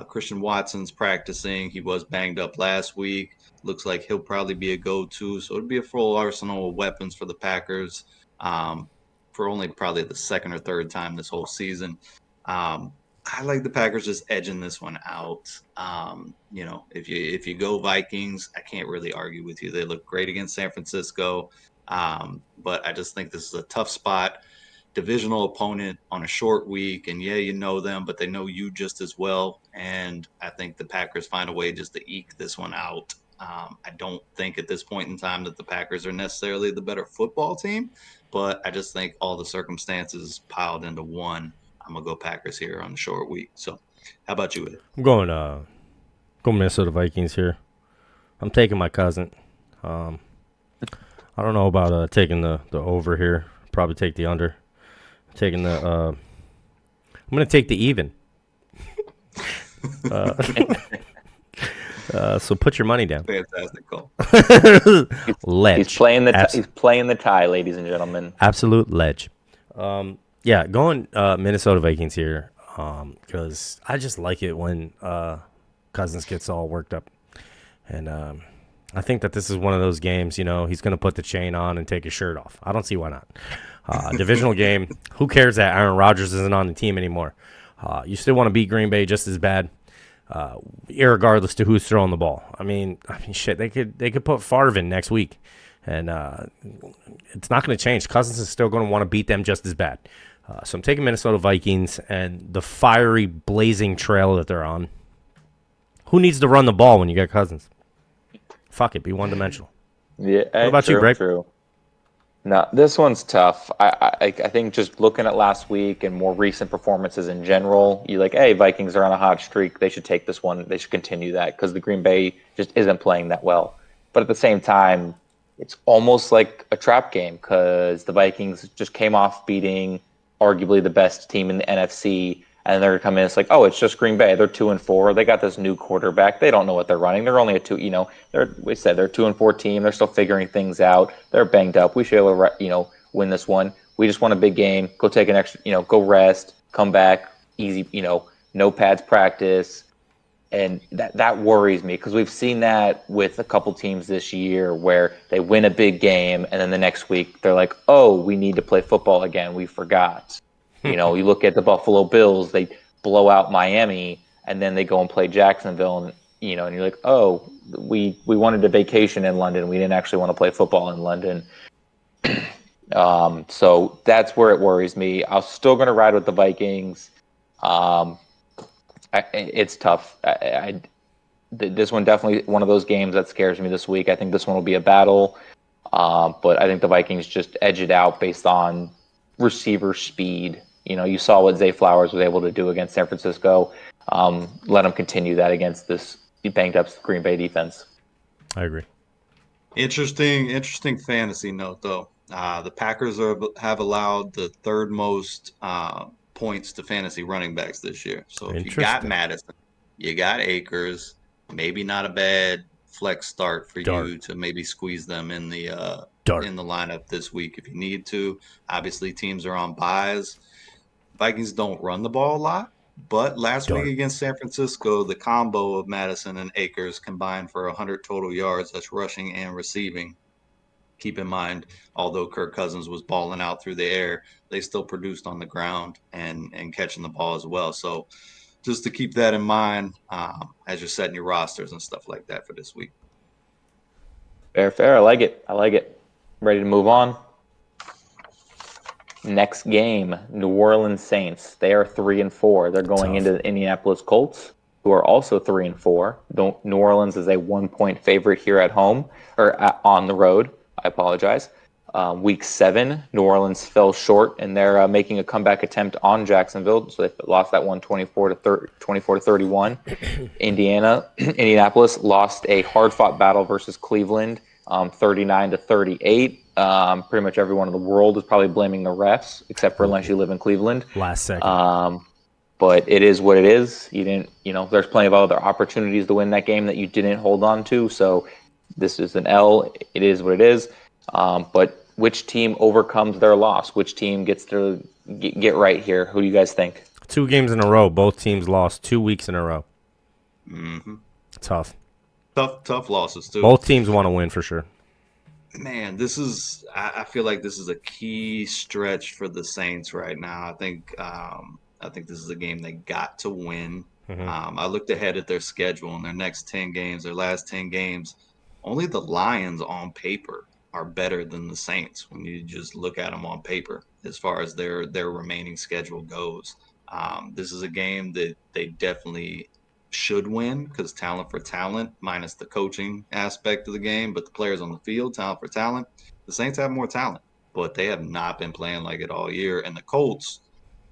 Christian Watson's practicing. He was banged up last week. Looks like he'll probably be a go-to. So it'll be a full arsenal of weapons for the Packers for only probably the second or third time this whole season. I like the Packers just edging this one out. If you go Vikings, I can't really argue with you. They look great against San Francisco, but I just think this is a tough spot. Divisional opponent on a short week, and yeah, you know them, but they know you just as well. And I think the Packers find a way just to eke this one out. I don't think at this point in time that the Packers are necessarily the better football team, but I just think all the circumstances piled into one. I'm gonna go Packers here on the short week. So, how about you, Ed? I'm going Minnesota Vikings here. I'm taking my cousin. I don't know about taking the over here. Probably take the under. I'm going to take the even. So put your money down. Fantastic call. Ledge. He's playing the tie, ladies and gentlemen. Absolute ledge. Yeah, going Minnesota Vikings here because I just like it when Cousins gets all worked up. And I think that this is one of those games, he's going to put the chain on and take his shirt off. I don't see why not. Divisional game. Who cares that Aaron Rodgers isn't on the team anymore? You still want to beat Green Bay just as bad, irregardless to who's throwing the ball. I mean, shit. They could put Favre in next week, and it's not going to change. Cousins is still going to want to beat them just as bad. So I'm taking Minnesota Vikings and the fiery, blazing trail that they're on. Who needs to run the ball when you got Cousins? Fuck it, be one-dimensional. Yeah, what about true, you, Greg? True. No, this one's tough. I think just looking at last week and more recent performances in general, you're like, hey, Vikings are on a hot streak. They should take this one. They should continue that because the Green Bay just isn't playing that well. But at the same time, it's almost like a trap game because the Vikings just came off beating arguably the best team in the NFC, and they're coming in. It's like, oh, it's just Green Bay. They're 2-4. They got this new quarterback. They don't know what they're running. They're only a two. They're 2-4 team. They're still figuring things out. They're banged up. We should be able to, win this one. We just won a big game. Go take an extra. Go rest. Come back. Easy. No pads practice. And that worries me because we've seen that with a couple teams this year where they win a big game and then the next week they're like, oh, we need to play football again. We forgot. You look at the Buffalo Bills, they blow out Miami and then they go and play Jacksonville and you're like, oh, we wanted a vacation in London. We didn't actually want to play football in London. So that's where it worries me. I'm still going to ride with the Vikings. It's tough. This one definitely one of those games that scares me this week. I think this one will be a battle, but I think the Vikings just edge it out based on receiver speed. You saw what Zay Flowers was able to do against San Francisco. Let him continue that against this banged up Green Bay defense. I agree. Interesting fantasy note though. The Packers have allowed the third most points to fantasy running backs this year. So if you got Madison, you got Akers, maybe not a bad flex start for you to maybe squeeze them in the lineup this week if you need to. Obviously, teams are on buys. Vikings don't run the ball a lot, but last week against San Francisco, the combo of Madison and Akers combined for 100 total yards. That's rushing and receiving. Keep in mind, although Kirk Cousins was balling out through the air, they still produced on the ground and catching the ball as well. So just to keep that in mind as you're setting your rosters and stuff like that for this week. Fair. I like it. Ready to move on? Next game, New Orleans Saints. They are 3-4. They're going into the Indianapolis Colts, who are also 3-4. New Orleans is a 1-point favorite here at home or on the road. I apologize. Week 7, New Orleans fell short, and they're making a comeback attempt on Jacksonville. So they lost that one 24-31. Indianapolis lost a hard-fought battle versus Cleveland, 39-38. Pretty much everyone in the world is probably blaming the refs, except for unless you live in Cleveland. Last second. But it is what it is. You didn't, there's plenty of other opportunities to win that game that you didn't hold on to. So this is an L. It is what it is. But which team overcomes their loss? Which team gets to get right here? Who do you guys think? 2 games in a row. Both teams lost 2 weeks in a row. Mm-hmm. Tough losses too. Both teams want to win for sure. Man, I feel like this is a key stretch for the Saints right now. I think this is a game they got to win. Mm-hmm. I looked ahead at their schedule and their next 10 games, their last 10 games. Only the Lions on paper are better than the Saints when you just look at them on paper as far as their remaining schedule goes. This is a game that they definitely should win because talent for talent, minus the coaching aspect of the game, but the players on the field, talent for talent. The Saints have more talent, but they have not been playing like it all year. And the Colts,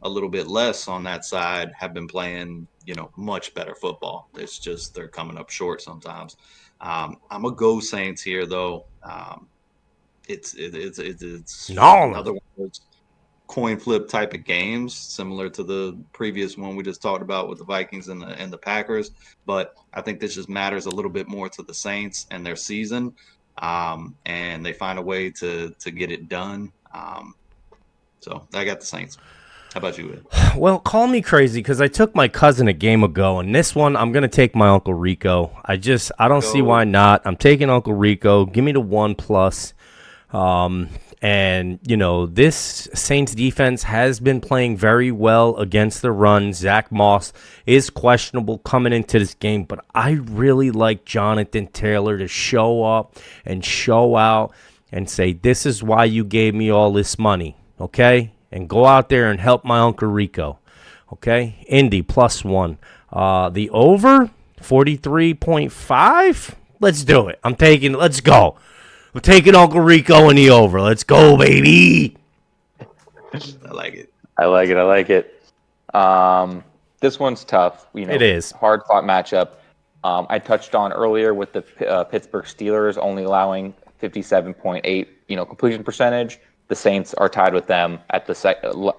a little bit less on that side, have been playing, much better football. It's just they're coming up short sometimes. I'm a go Saints here, though. It's another one of those coin flip type of games, similar to the previous one we just talked about with the Vikings and the Packers. But I think this just matters a little bit more to the Saints and their season, and they find a way to get it done. So I got the Saints. How about you, Ed? Well, call me crazy because I took my cousin a game ago, and this one I'm going to take my Uncle Rico. I don't see why not. I'm taking Uncle Rico. Give me the 1+. And, this Saints defense has been playing very well against the run. Zach Moss is questionable coming into this game, but I really like Jonathan Taylor to show up and show out and say, this is why you gave me all this money, okay? And go out there and help my Uncle Rico, okay? Indy +1. The over, 43.5. Let's do it. Let's go. We're taking Uncle Rico in the over. Let's go, baby. I like it. I like it. This one's tough. It is. Hard-fought matchup. I touched on earlier with the Pittsburgh Steelers only allowing 57.8, completion percentage. The Saints are tied with them at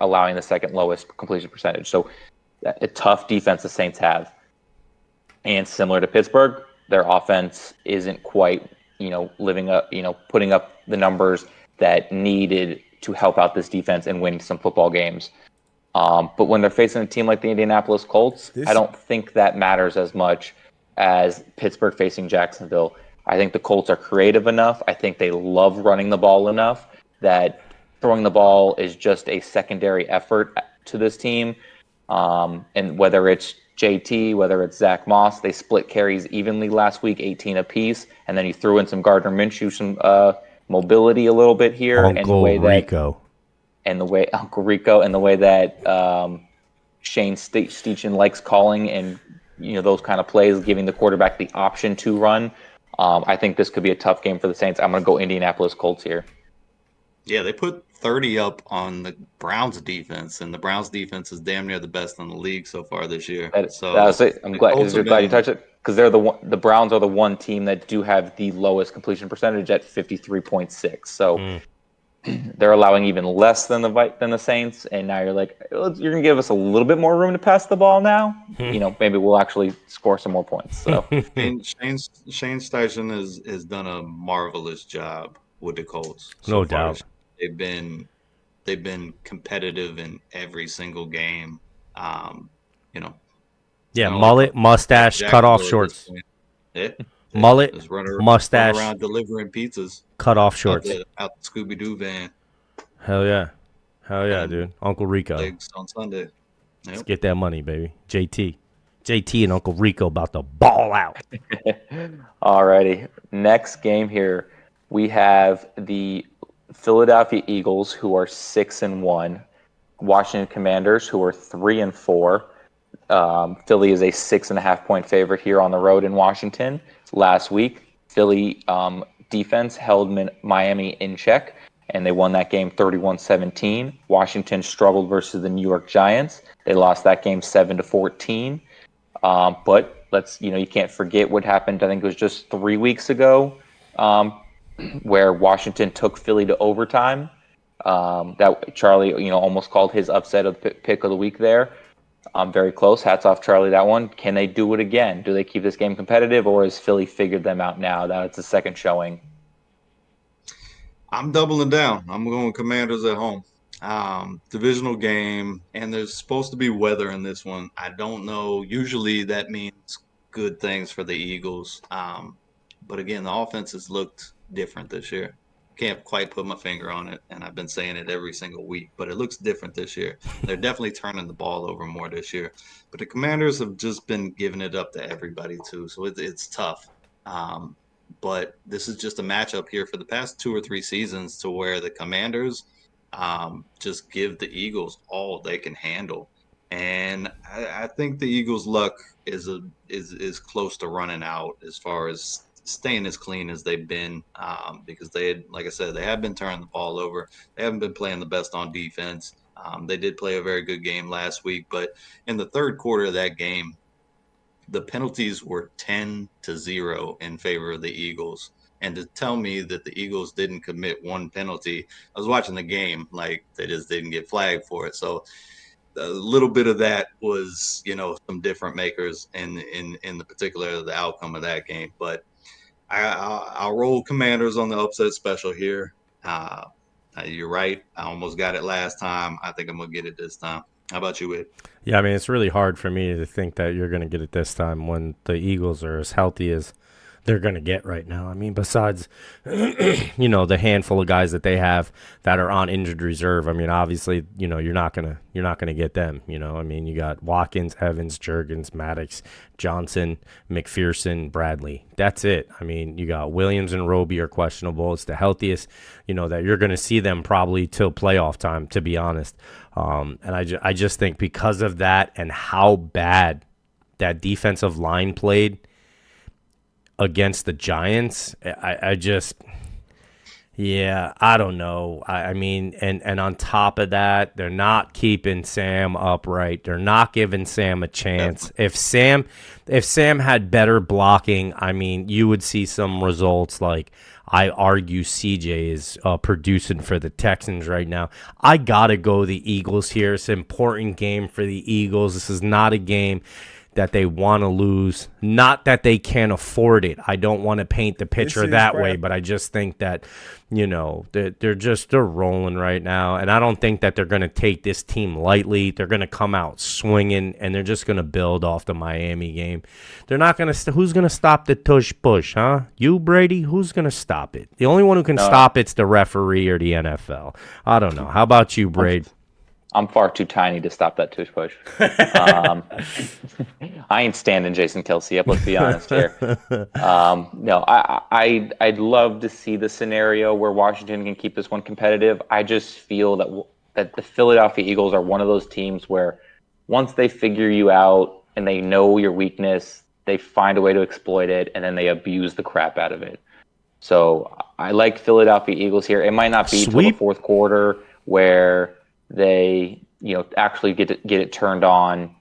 allowing the second lowest completion percentage. So a tough defense the Saints have. And similar to Pittsburgh, their offense isn't quite, living up, putting up the numbers that needed to help out this defense and win some football games. But when they're facing a team like the Indianapolis Colts, I don't think that matters as much as Pittsburgh facing Jacksonville. I think the Colts are creative enough. I think they love running the ball enough that throwing the ball is just a secondary effort to this team. And whether it's JT, whether it's Zach Moss, they split carries evenly last week, 18 apiece, and then you threw in some Gardner Minshew, some mobility a little bit here, Uncle Rico, and the way that Shane Steichen likes calling, and those kind of plays, giving the quarterback the option to run. I think this could be a tough game for the Saints. I'm going to go Indianapolis Colts here. Yeah, they put 30 up on the Browns defense, and the Browns defense is damn near the best in the league so far this year. I'm glad you touched it, because the Browns are the one team that do have the lowest completion percentage at 53.6. So they're allowing even less than the Saints, and now you're like, you're going to give us a little bit more room to pass the ball now. Maybe we'll actually score some more points. So Shane Steichen has done a marvelous job with the Colts. No doubt. They've been competitive in every single game. Yeah, mullet, mustache, cut off shorts. Yeah. Mullet, mustache, run around delivering pizzas. Cut off shorts. Out the Scooby Doo van. Hell yeah, dude. Uncle Rico. Legs on Sunday. Yep. Let's get that money, baby. JT and Uncle Rico about to ball out. Alrighty, next game here we have the Philadelphia Eagles, who are 6-1, Washington Commanders, who are 3-4. Philly is a 6.5-point favorite here on the road in Washington. Last week, Philly defense held Miami in check, and they won that game 31-17. Washington struggled versus the New York Giants. They lost that game 7-14. But you can't forget what happened. I think it was just 3 weeks ago, where Washington took Philly to overtime. That Charlie, almost called his upset of the pick of the week there. Very close. Hats off, Charlie, that one. Can they do it again? Do they keep this game competitive, or has Philly figured them out now that it's the second showing? I'm doubling down. I'm going Commanders at home. Divisional game, and there's supposed to be weather in this one. I don't know. Usually that means good things for the Eagles. But again, the offense has looked different this year. Can't quite put my finger on it, and I've been saying it every single week, but it looks different this year. They're definitely turning the ball over more this year. But the Commanders have just been giving it up to everybody too, so it's tough. But this is just a matchup here for the past 2 or 3 seasons to where the Commanders just give the Eagles all they can handle. And I think the Eagles' luck is close to running out as far as staying as clean as they've been, because like I said, they have been turning the ball over. They haven't been playing the best on defense. They did play a very good game last week, but in the third quarter of that game, the penalties were 10-0 in favor of the Eagles. And to tell me that the Eagles didn't commit one penalty, I was watching the game, like they just didn't get flagged for it. So a little bit of that was, some different makers in the particular the outcome of that game. But I'll roll Commanders on the upset special here. You're right. I almost got it last time. I think I'm going to get it this time. How about you, Ed? Yeah, I mean, it's really hard for me to think that you're going to get it this time when the Eagles are as healthy as they're going to get right now. I mean, besides, the handful of guys that they have that are on injured reserve. I mean, obviously, you're not gonna get them. I mean, you got Watkins, Evans, Jurgens, Maddox, Johnson, McPherson, Bradley. That's it. I mean, you got Williams and Roby are questionable. It's the healthiest, that you're going to see them probably till playoff time, to be honest. And I just think because of that and how bad that defensive line played against the Giants, I don't know. I mean, and on top of that, they're not keeping Sam upright. They're not giving Sam a chance. If Sam had better blocking, I mean, you would see some results like I argue CJ is producing for the Texans right now. I got to go the Eagles here. It's an important game for the Eagles. This is not a game that they want to lose. Not that they can't afford it. I don't want to paint the picture that way, but I just think that, they're rolling right now. And I don't think that they're going to take this team lightly. They're going to come out swinging, and they're just going to build off the Miami game. They're not going to who's going to stop the tush push, huh? You, Brady? Who's going to stop it? The only one who can stop it's the referee or the NFL. I don't know. How about you, Brady? I'm far too tiny to stop that tush push. I ain't standing Jason Kelsey up. Let's be honest here. No, I'd love to see the scenario where Washington can keep this one competitive. I just feel that the Philadelphia Eagles are one of those teams where once they figure you out and they know your weakness, they find a way to exploit it, and then they abuse the crap out of it. So I like Philadelphia Eagles here. It might not be till the fourth quarter where they actually get it turned on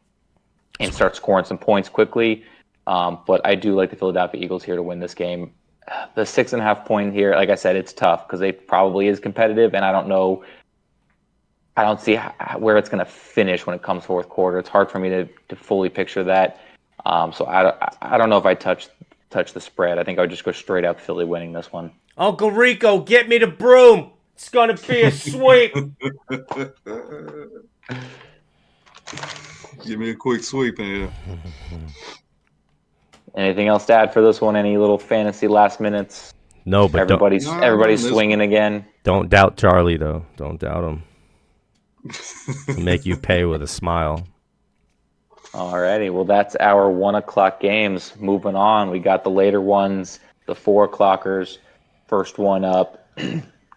and start scoring some points quickly, but I do like the Philadelphia Eagles here to win this game. The 6.5 point here, like I said, it's tough because it probably is competitive, and I don't see where it's going to finish when it comes fourth quarter. It's hard for me to fully picture that, so I don't know if I touch the spread. I think I would just go straight out Philly winning this one. Uncle Rico, get me the broom. It's going to be a sweep. Give me a quick sweep in here. Anything else to add for this one? Any little fantasy last minutes? No, but everybody's swinging again. Don't doubt Charlie, though. Don't doubt him. He'll make you pay with a smile. Alrighty, well, that's our 1 o'clock games. Moving on, we got the later ones, the 4 o'clockers. First one up.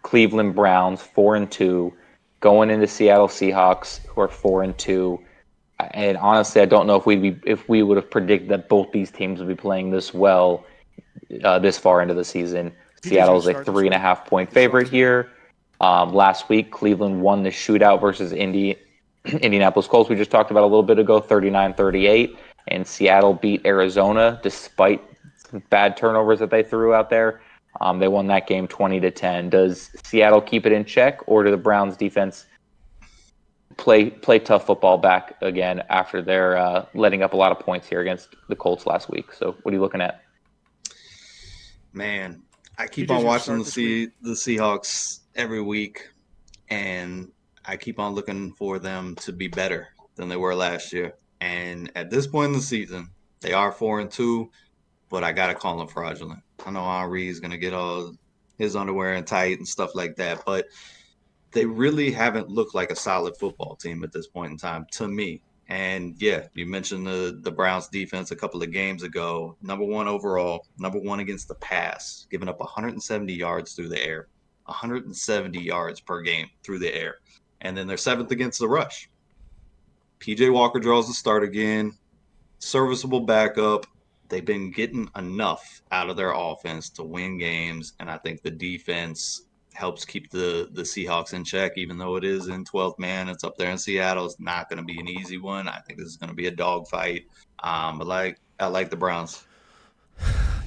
Cleveland Browns 4-2, going into Seattle Seahawks who are 4-2. And honestly, I don't know if we would have predicted that both these teams would be playing this well this far into the season. Seattle's a 3.5 point favorite here. Last week, Cleveland won the shootout versus Indianapolis Colts. We just talked about a little bit ago, 39-38, and Seattle beat Arizona despite some bad turnovers that they threw out there. They won that game 20-10. Does Seattle keep it in check, or do the Browns defense play tough football back again after they're letting up a lot of points here against the Colts last week? So what are you looking at? Man, I keep on watching the Seahawks every week, and I keep on looking for them to be better than they were last year. And at this point in the season, they are 4-2, but I got to call them fraudulent. I know Henry's going to get all his underwear in tight and stuff like that, but they really haven't looked like a solid football team at this point in time to me. And yeah, you mentioned the Browns defense a couple of games ago. Number 1 overall, number 1 against the pass, giving up 170 yards through the air, 170 yards per game through the air. And then they're 7th against the rush. PJ Walker draws the start again, serviceable backup. They've been getting enough out of their offense to win games, and I think the defense helps keep the Seahawks in check, even though it is in 12th man. It's up there in Seattle. It's not going to be an easy one. I think this is going to be a dogfight. But I like the Browns.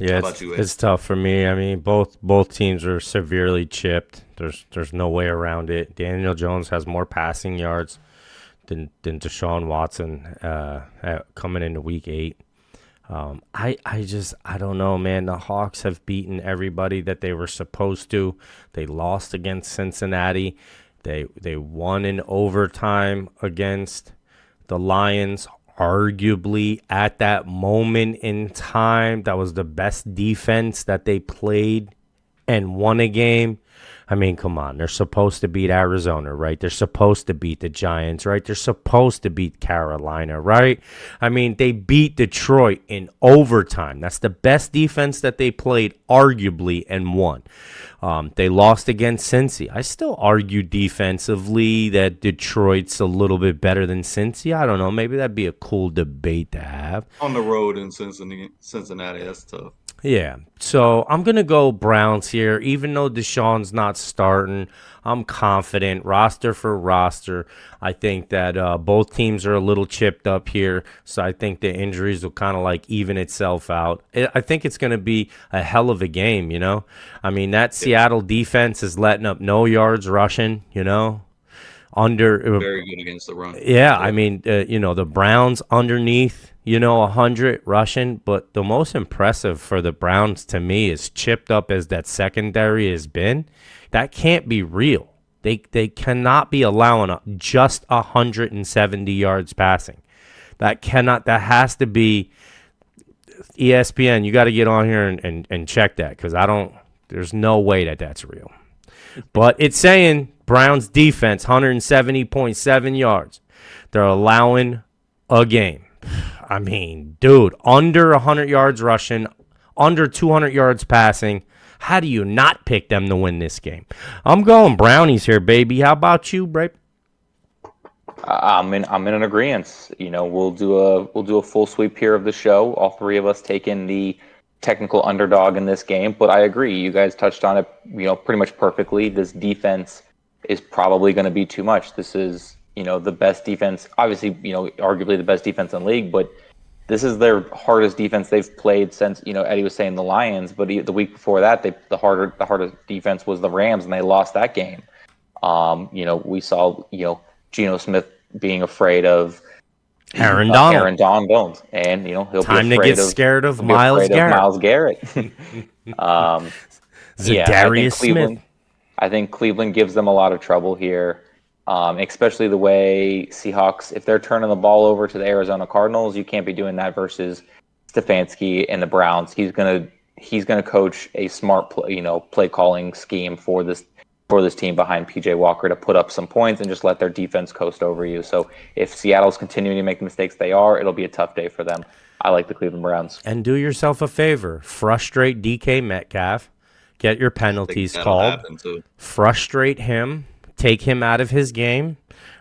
Yeah, it's tough for me. I mean, both teams are severely chipped. There's no way around it. Daniel Jones has more passing yards than Deshaun Watson coming into Week 8. I don't know, man. The Hawks have beaten everybody that they were supposed to. They lost against Cincinnati. They won in overtime against the Lions. arguably at that moment in time, that was the best defense that they played and won a game. I mean, come on. They're supposed to beat Arizona, right? They're supposed to beat the Giants, right? They're supposed to beat Carolina, right? I mean, they beat Detroit in overtime. That's the best defense that they played, arguably, and won. They lost against Cincy. I still argue defensively that Detroit's a little bit better than Cincy. I don't know. Maybe that'd be a cool debate to have. On the road in Cincinnati, that's tough. Yeah, so I'm going to go Browns here. Even though Deshaun's not starting, I'm confident, roster for roster. I think that both teams are a little chipped up here, so I think the injuries will kind of like even itself out. I think it's going to be a hell of a game, you know? I mean, that Seattle defense is letting up no yards rushing, you know? Very good against the run. Yeah, I mean, the Browns underneath, 100 rushing, but the most impressive for the Browns to me is chipped up as that secondary has been. That can't be real. They cannot be allowing just 170 yards passing. That has to be ESPN. You got to get on here and check that because there's no way that's real. But it's saying Browns defense, 170.7 yards. They're allowing a game. I mean, dude, under 100 yards rushing, under 200 yards passing. How do you not pick them to win this game? I'm going Brownies here, baby. How about you, Bray? I'm in an agreement. We'll do a full sweep here of the show. All three of us taking the technical underdog in this game, but I agree. You guys touched on it, pretty much perfectly. This defense is probably going to be too much. This is, the best defense, obviously, arguably the best defense in the league, but this is their hardest defense they've played since, Eddie was saying the Lions, but the week before that, the hardest defense was the Rams, and they lost that game. We saw, Geno Smith being afraid of Aaron Donald. Bones, and he'll time be to get scared of Myles Garrett. Zadarius Smith. I think Cleveland gives them a lot of trouble here, especially the way Seahawks. If they're turning the ball over to the Arizona Cardinals, you can't be doing that versus Stefanski and the Browns. He's gonna coach a smart play calling scheme for this team behind PJ Walker to put up some points and just let their defense coast over you. So if Seattle's continuing to make the mistakes they are, it'll be a tough day for them. I like the Cleveland Browns. And do yourself a favor. Frustrate DK Metcalf. Get your penalties called. Frustrate him. Take him out of his game.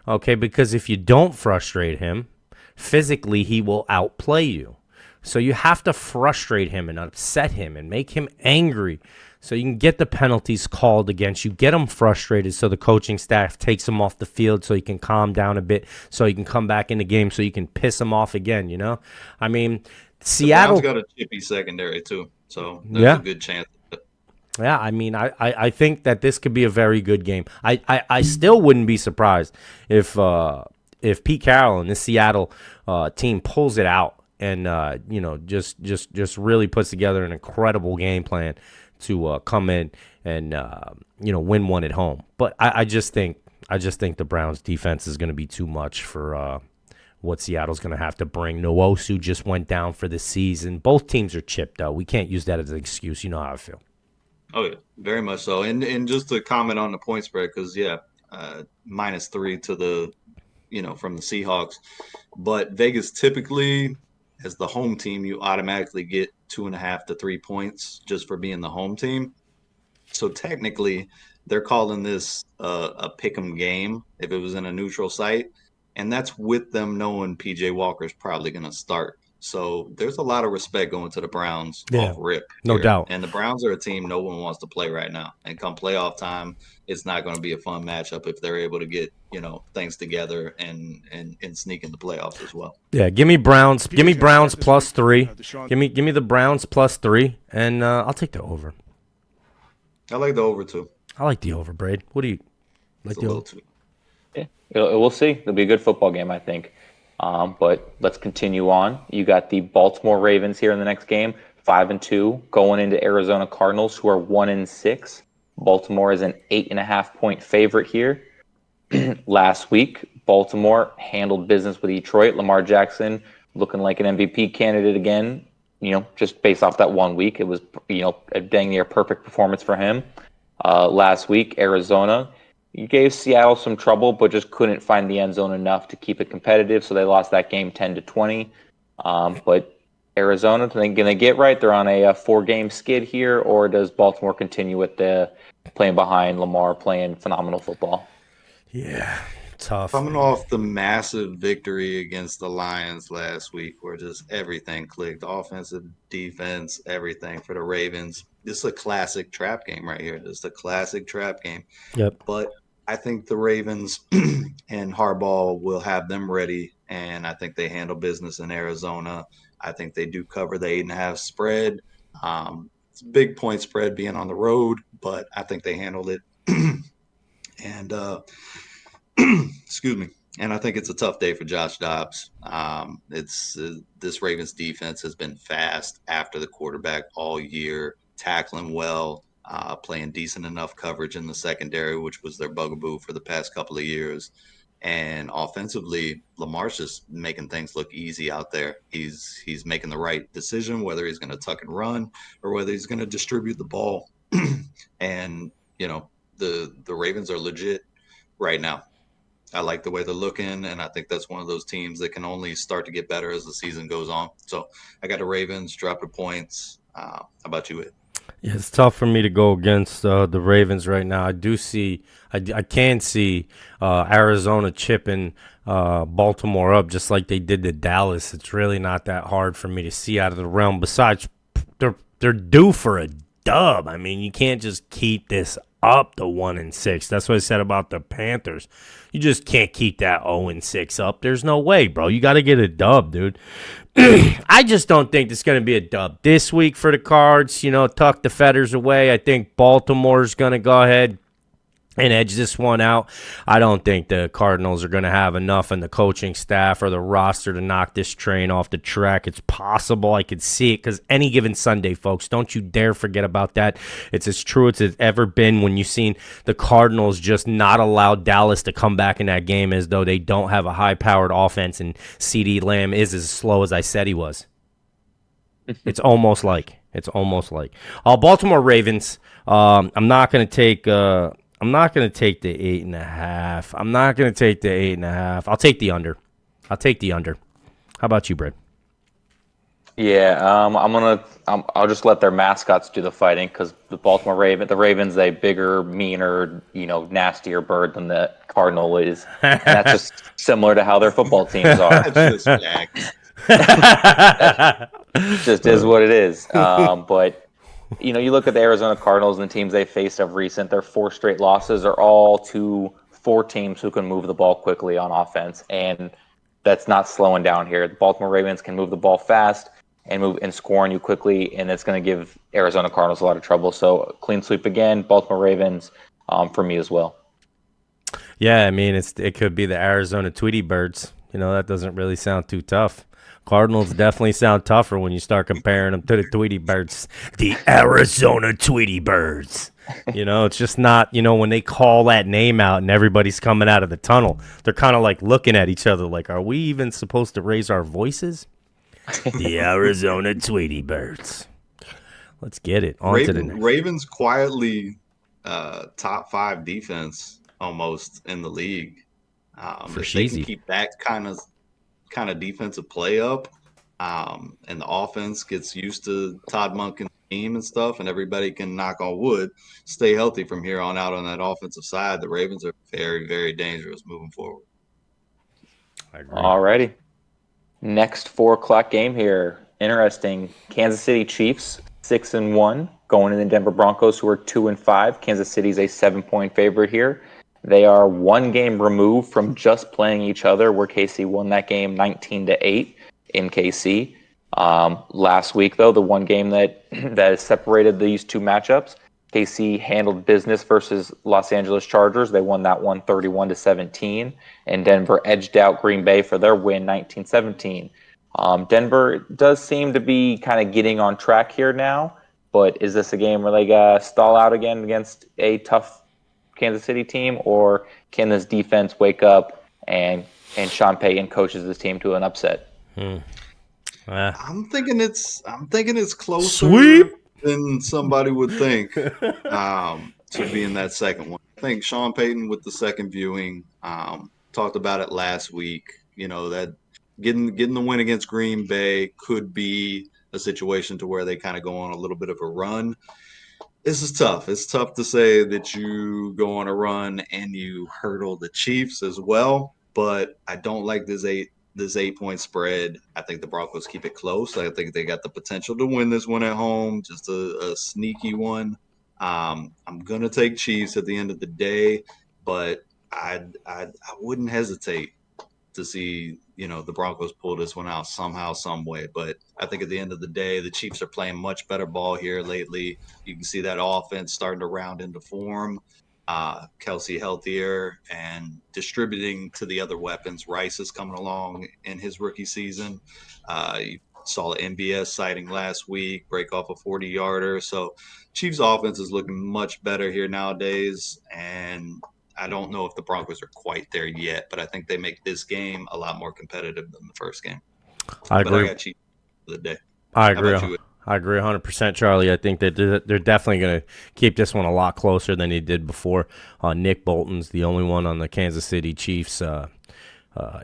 Okay, because if you don't frustrate him, physically he will outplay you. So you have to frustrate him and upset him and make him angry so you can get the penalties called against you, get him frustrated so the coaching staff takes him off the field so he can calm down a bit, so he can come back in the game so you can piss him off again, I mean, Seattle... The Browns got a chippy secondary, too, so there's a good chance. Yeah, I mean, I think that this could be a very good game. I still wouldn't be surprised if Pete Carroll and the Seattle team pulls it out and, just really puts together an incredible game plan to come in and win one at home. But I just think the Browns defense is going to be too much for what Seattle's going to have to bring. Nwosu just went down for the season. Both teams are chipped out. We can't use that as an excuse. You know how I feel. Oh yeah, very much so. And just to comment on the point spread, because -3 to the from the Seahawks, but Vegas typically, as the home team, you automatically get 2.5 to 3 points just for being the home team. So technically, they're calling this a pick'em game if it was in a neutral site, and that's with them knowing PJ Walker's probably going to start. So there's a lot of respect going to the Browns off rip. No doubt. And the Browns are a team no one wants to play right now. And come playoff time, it's not going to be a fun matchup if they're able to get, things together and sneak in the playoffs as well. Yeah, give me Browns. Give me Browns +3. Give me the Browns +3, and I'll take the over. I like the over too. I like the over, Braid. What do you like? The over? Yeah, we'll see. It'll be a good football game, I think. But let's continue on. You got the Baltimore Ravens here in the next game, 5-2, going into Arizona Cardinals, who are 1-6. Baltimore is an 8.5-point favorite here. Last week, Baltimore handled business with Detroit. Lamar Jackson looking like an MVP candidate again. Just based off that 1 week, it was a dang near perfect performance for him. Last week, Arizona, you gave Seattle some trouble, but just couldn't find the end zone enough to keep it competitive. So they lost that game 10-20. But Arizona, going to get right? They're on a 4-game skid here, or does Baltimore continue with the playing behind Lamar, playing phenomenal football? Yeah, tough. Coming off the massive victory against the Lions last week, where just everything clicked, offensive, defense, everything for the Ravens. This is a classic trap game right here. This is a classic trap game. Yep. But I think the Ravens and Harbaugh will have them ready, and I think they handle business in Arizona. I think they do cover the 8.5 spread. It's a big point spread being on the road, but I think they handled it. And excuse me. And I think it's a tough day for Josh Dobbs. It's this Ravens defense has been fast after the quarterback all year, tackling well, playing decent enough coverage in the secondary, which was their bugaboo for the past couple of years. And offensively, Lamar's just making things look easy out there. He's making the right decision, whether he's going to tuck and run or whether he's going to distribute the ball. And the Ravens are legit right now. I like the way they're looking, and I think that's one of those teams that can only start to get better as the season goes on. So I got the Ravens, drop the points. How about you, Ed? Yeah, it's tough for me to go against the Ravens right now. I can see Arizona chipping Baltimore up just like they did to Dallas. It's really not that hard for me to see out of the realm. Besides, they're due for a dub. I mean, you can't just keep this up to 1-6. That's what I said about the Panthers. You just can't keep that 0-6 up. There's no way, bro. You got to get a dub, dude. I just don't think it's going to be a dub this week for the Cards. Tuck the feathers away. I think Baltimore's going to go ahead and edge this one out. I don't think the Cardinals are going to have enough in the coaching staff or the roster to knock this train off the track. It's possible. I could see it because any given Sunday, folks, don't you dare forget about that. It's as true as it's ever been when you've seen the Cardinals just not allow Dallas to come back in that game as though they don't have a high-powered offense and CeeDee Lamb is as slow as I said he was. It's almost like. Baltimore Ravens, I'm not going to take the 8.5. I'm not going to take the 8.5. I'll take the under. How about you, Brad? Yeah, I'll just let their mascots do the fighting because the Ravens, a bigger, meaner, nastier bird than the Cardinal is. And that's just similar to how their football teams are. Just is what it is. But you look at the Arizona Cardinals and the teams they faced of recent, their 4 straight losses are all to 4 teams who can move the ball quickly on offense. And that's not slowing down here. The Baltimore Ravens can move the ball fast and score on you quickly, and it's going to give Arizona Cardinals a lot of trouble. So clean sweep again, Baltimore Ravens for me as well. Yeah, I mean, it could be the Arizona Tweety Birds. That doesn't really sound too tough. Cardinals definitely sound tougher when you start comparing them to the Tweety Birds. The Arizona Tweety Birds. It's just not, when they call that name out and everybody's coming out of the tunnel, they're kind of like looking at each other like, are we even supposed to raise our voices? The Arizona Tweety Birds. Let's get it. On to the next. Ravens quietly top 5 defense almost in the league. If they can keep that kind of defensive play up, and the offense gets used to Todd Monken's team and stuff, and everybody can, knock on wood, stay healthy from here on out on that offensive side, the Ravens are very, very dangerous moving forward. I agree. All righty. Next 4:00 game here. Interesting. Kansas City Chiefs, 6-1, going in the Denver Broncos, who are 2-5. Kansas City's a 7-point favorite here. They are 1 game removed from just playing each other, where KC won that game 19-8 in KC. Last week, though, the one game that has separated these two matchups, KC handled business versus Los Angeles Chargers. They won that one 31-17, and Denver edged out Green Bay for their win 19-17. Denver does seem to be kind of getting on track here now, but is this a game where they stall out again against a tough Kansas City team, or can this defense wake up and Sean Payton coaches his team to an upset. Uh, I'm thinking it's closer Sweep. than somebody would think to be in that second one. I think Sean Payton with the second viewing talked about it last week. You know that getting the win against Green Bay could be a situation to where they kind of go on a little bit of a run. This is tough. It's tough to say that you go on a run and you hurdle the Chiefs as well, but I don't like this 8 point spread. I think the Broncos keep it close. I think they got the potential to win this one at home, just a sneaky one. I'm gonna take Chiefs at the end of the day, but I wouldn't hesitate to see the Broncos pull this one out somehow, some way. But I think at the end of the day, the Chiefs are playing much better ball here lately. You can see that offense starting to round into form. Kelsey healthier and distributing to the other weapons. Rice is coming along in his rookie season. You saw the MBS sighting last week, break off a 40-yarder. So Chiefs offense is looking much better here nowadays, and I don't know if the Broncos are quite there yet, but I think they make this game a lot more competitive than the first game. I But I agree. got Chiefs for the day. I How agree. about you? I agree 100%, Charlie. I think that they're definitely going to keep this one a lot closer than they did before. Nick Bolton's the only one on the Kansas City Chiefs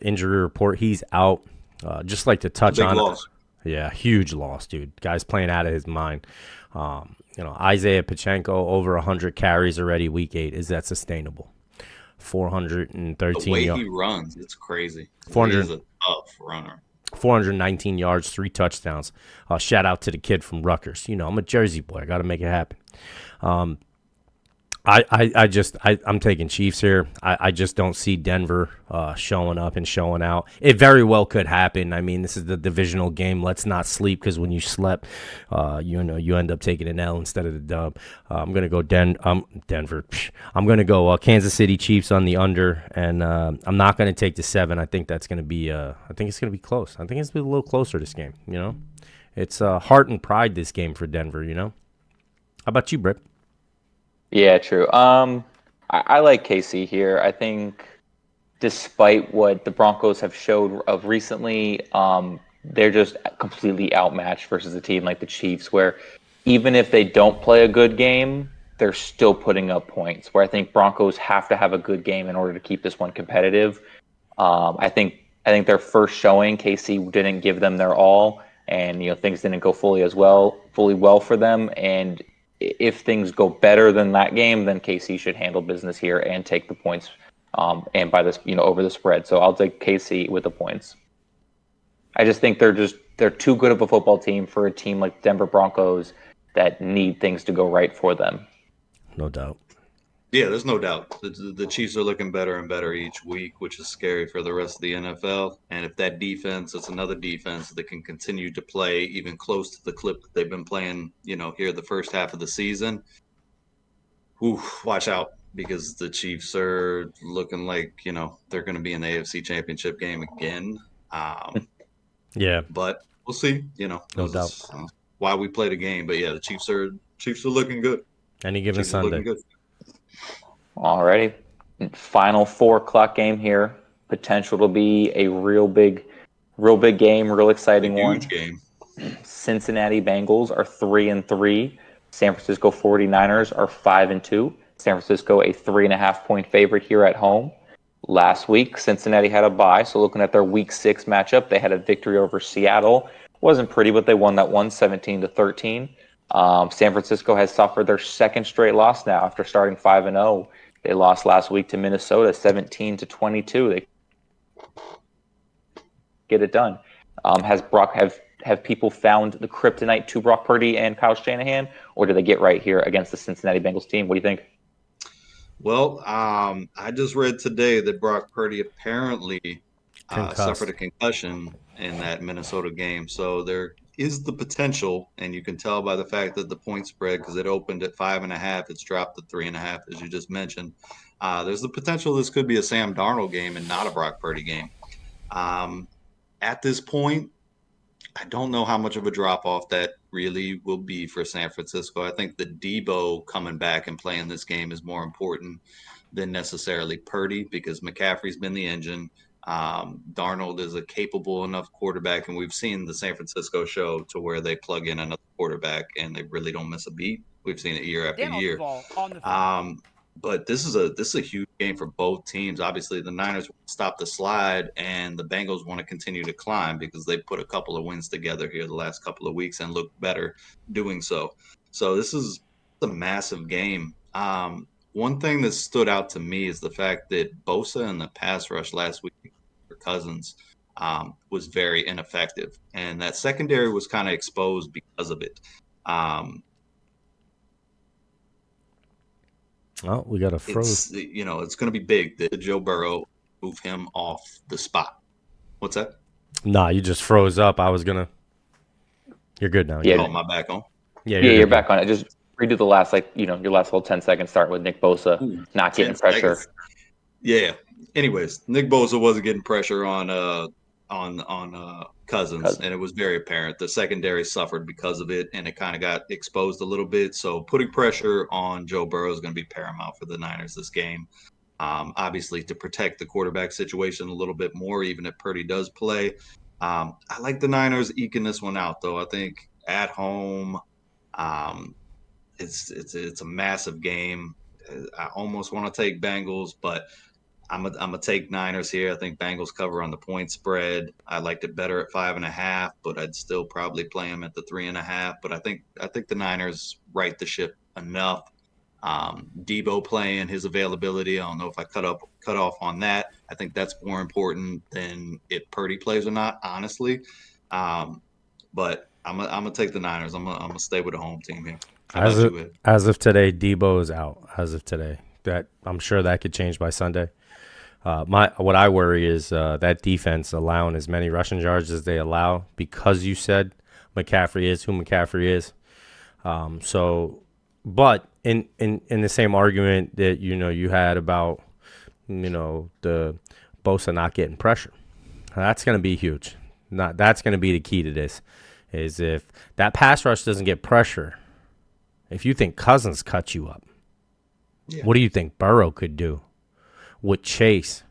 injury report. He's out. Just like to It's a touch big on it. loss. Yeah, huge loss, dude. Guy's playing out of his mind. Isaiah Pachenko over 100 carries already week 8. Is that sustainable? The 413 way yards. he runs, it's crazy. He 400, is a tough runner. 419 yards, 3 touchdowns. Shout out to the kid from Rutgers. I'm a Jersey boy. I got to make it happen. I'm taking Chiefs here. I just don't see Denver showing up and showing out. It very well could happen. I mean, this is the divisional game. Let's not sleep, because when you slept, you end up taking an L instead of the dub. I'm gonna go Denver. I'm gonna go Kansas City Chiefs on the under, and I'm not gonna take the 7. I think that's gonna be. I think it's gonna be close. I think it's gonna be a little closer this game. It's heart and pride this game for Denver. How about you, Britt? Yeah, true. I like KC here. I think despite what the Broncos have showed of recently, they're just completely outmatched versus a team like the Chiefs, where even if they don't play a good game, they're still putting up points. Where I think Broncos have to have a good game in order to keep this one competitive. I think their first showing, KC didn't give them their all, and things didn't go fully well for them. And if things go better than that game, then KC should handle business here and take the points, and by this, over the spread. So I'll take KC with the points. I just think they're too good of a football team for a team like Denver Broncos that need things to go right for them. No doubt. Yeah, there's no doubt. The Chiefs are looking better and better each week, which is scary for the rest of the NFL. And if that defense, it's another defense that can continue to play even close to the clip that they've been playing, here the first half of the season, watch out, because the Chiefs are looking like, they're going to be in the AFC Championship game again. Yeah, But we'll see. no This doubt. is why we play the game. But yeah, the Chiefs are looking good. Any given Chiefs are looking Sunday. good. Alrighty. Final 4 o'clock game here. Potential to be a real big game, real exciting A one. huge game. Cincinnati Bengals are 3-3. San Francisco 49ers are 5-2. San Francisco a 3.5-point favorite here at home. Last week, Cincinnati had a bye, so looking at their Week 6 matchup, they had a victory over Seattle. Wasn't pretty, but they won that one 17-13. San Francisco has suffered their second straight loss now after starting 5-0. They lost last week to Minnesota 17-22. They get it done. Have people found the kryptonite to Brock Purdy and Kyle Shanahan, or do they get right here against the Cincinnati Bengals team? What do you think? Well, I just read today that Brock Purdy apparently suffered Concussed. a concussion in that Minnesota game. So there is the potential, and you can tell by the fact that the point spread, because it opened at 5.5, it's dropped to 3.5, as you just mentioned. There's the potential this could be a Sam Darnold game and not a Brock Purdy game. At this point, I don't know how much of a drop off that really will be for San Francisco. I think the Debo coming back and playing this game is more important. than necessarily Purdy, because McCaffrey's been the engine. Darnold is a capable enough quarterback, and we've seen the San Francisco show to where they plug in another quarterback and they really don't miss a beat. We've seen it year after year. But this is a huge game for both teams. Obviously, the Niners want to stop the slide, and the Bengals want to continue to climb because they put a couple of wins together here the last couple of weeks and look better doing so. So this is a massive game. One thing that stood out to me is the fact that Bosa in the pass rush last week for Cousins was very ineffective, and that secondary was kind of exposed because of it. Oh, we got a froze. It's going to be big that Joe Burrow move him off the spot. What's that? Nah, you just froze up. I was gonna. You're good now. Yeah. Oh, my back on. Yeah, you're back on it. Just redo the last, your last whole 10 seconds. Start with Nick Bosa not getting pressure. Seconds. Yeah. Anyways, Nick Bosa wasn't getting pressure on Cousins, and it was very apparent. The secondary suffered because of it, and it kind of got exposed a little bit. So putting pressure on Joe Burrow is going to be paramount for the Niners this game. Obviously, to protect the quarterback situation a little bit more, even if Purdy does play. I like the Niners eking this one out, though. I think at home, it's a massive game. I almost want to take Bengals, but I'm gonna take Niners here. I think Bengals cover on the point spread. I liked it better at 5.5, but I'd still probably play them at the 3.5. But I think the Niners right the ship enough. Debo playing, his availability. I don't know if I cut off on that. I think that's more important than if Purdy plays or not, honestly. But I'm gonna take the Niners. I'm gonna stay with the home team here. As of today, Debo is out. As of today, that I'm sure that could change by Sunday. What I worry is that defense allowing as many rushing yards as they allow, because you said McCaffrey is who McCaffrey is. But in the same argument that you had about the Bosa not getting pressure, that's going to be huge. That's going to be the key to this. Is if that pass rush doesn't get pressure, if you think Cousins cuts you up, what do you think Burrow could do with Chase,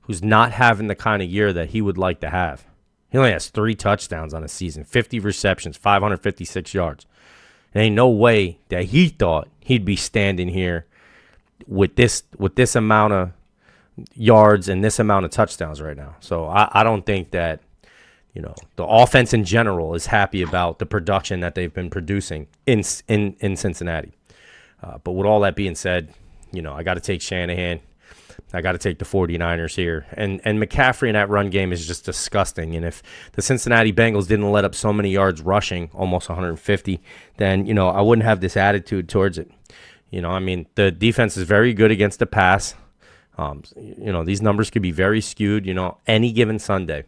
who's not having the kind of year that he would like to have? He only has 3 touchdowns on a season, 50 receptions, 556 yards. There ain't no way that he thought he'd be standing here with this amount of yards and this amount of touchdowns right now. So I don't think that the offense in general is happy about the production that they've been producing in Cincinnati. But with all that being said, I got to take Shanahan. I got to take the 49ers here. And McCaffrey in that run game is just disgusting. And if the Cincinnati Bengals didn't let up so many yards rushing, almost 150, then, I wouldn't have this attitude towards it. The defense is very good against the pass. These numbers could be very skewed, any given Sunday.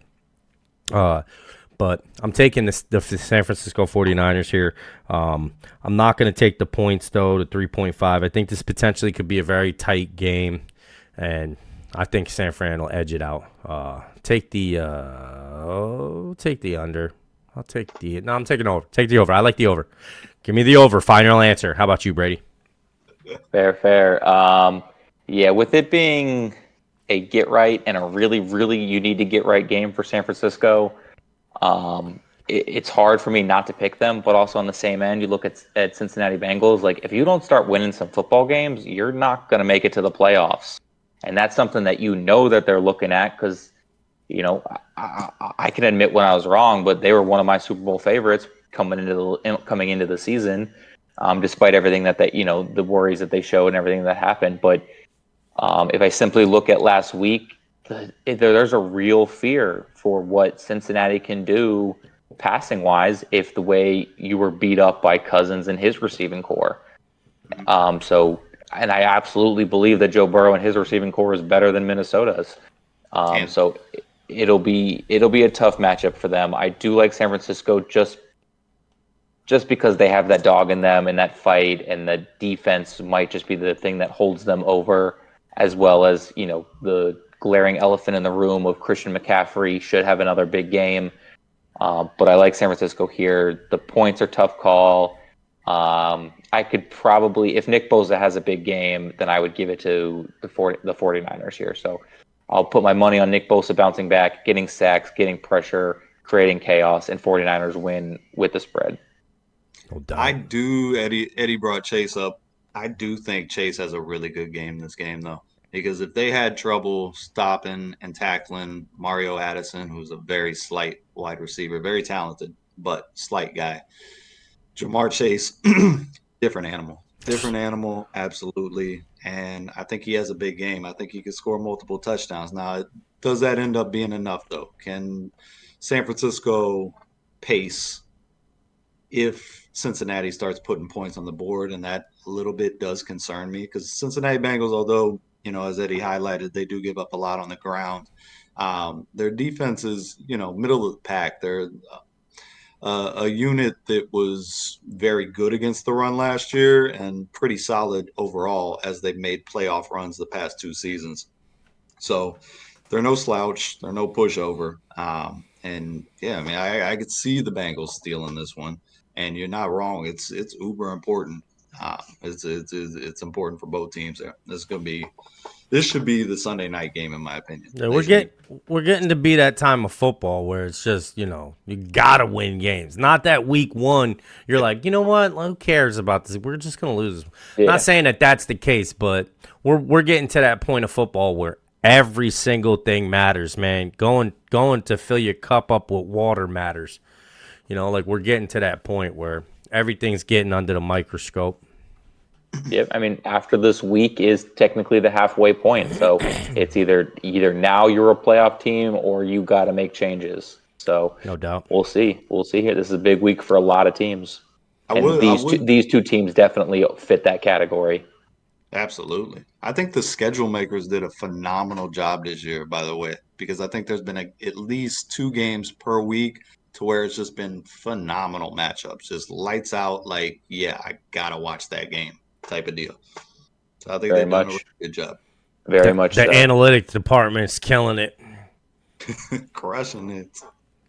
But I'm taking the San Francisco 49ers here. I'm not going to take the points, though, to 3.5. I think this potentially could be a very tight game, and I think San Fran will edge it out. Take the under. I'm taking over. Take the over. I like the over. Give me the over. Final answer. How about you, Brady? Fair. With it being a get right and a really, really you need to get right game for San Francisco, it's hard for me not to pick them. But also on the same end, you look at Cincinnati Bengals. Like, if you don't start winning some football games, you're not going to make it to the playoffs. And that's something that that they're looking at, because I can admit when I was wrong, but they were one of my Super Bowl favorites coming into the season, despite everything that the worries that they showed and everything that happened. But if I simply look at last week, there's a real fear for what Cincinnati can do passing wise if the way you were beat up by Cousins and his receiving core. And I absolutely believe that Joe Burrow and his receiving core is better than Minnesota's. So it'll be a tough matchup for them. I do like San Francisco just because they have that dog in them and that fight, and the defense might just be the thing that holds them over, as well as the glaring elephant in the room of Christian McCaffrey should have another big game. But I like San Francisco here. The points are tough call. I could probably, if Nick Bosa has a big game, then I would give it to the 49ers here. So I'll put my money on Nick Bosa bouncing back, getting sacks, getting pressure, creating chaos, and 49ers win with the spread. No doubt. I do. Eddie brought Chase up. I do think Chase has a really good game this game, though, because if they had trouble stopping and tackling Mario Addison, who's a very slight wide receiver, very talented but slight guy, Jamar Chase, different animal, absolutely. And I think he has a big game. I think he could score multiple touchdowns. Now, does that end up being enough, though? Can San Francisco pace if Cincinnati starts putting points on the board? And that a little bit does concern me because Cincinnati Bengals, although, as Eddie highlighted, they do give up a lot on the ground. Their defense is, middle of the pack. They're a unit that was very good against the run last year and pretty solid overall as they've made playoff runs the past 2 seasons. So they're no slouch. They're no pushover. And yeah, I mean, I could see the Bengals stealing this one. And you're not wrong. It's uber important. It's important for both teams. There, this should be the Sunday night game in my opinion. Yeah, we're getting to be that time of football where it's just you gotta win games. Not that week one you're like, you know what? Who cares about this? We're just gonna lose. Yeah. Not saying that that's the case, but we're getting to that point of football where every single thing matters, man. Going to fill your cup up with water matters. Like we're getting to that point where everything's getting under the microscope. Yep. I mean, after this week is technically the halfway point. So it's either now you're a playoff team or you got to make changes. So no doubt. We'll see. We'll see here. This is a big week for a lot of teams. These two teams definitely fit that category. Absolutely. I think the schedule makers did a phenomenal job this year, by the way, because I think there's been at least 2 games per week to where it's just been phenomenal matchups, just lights out. Like, yeah, I gotta watch that game type of deal. So I think they've done a really good job. Very much the so. Analytics department's killing it. Crushing it.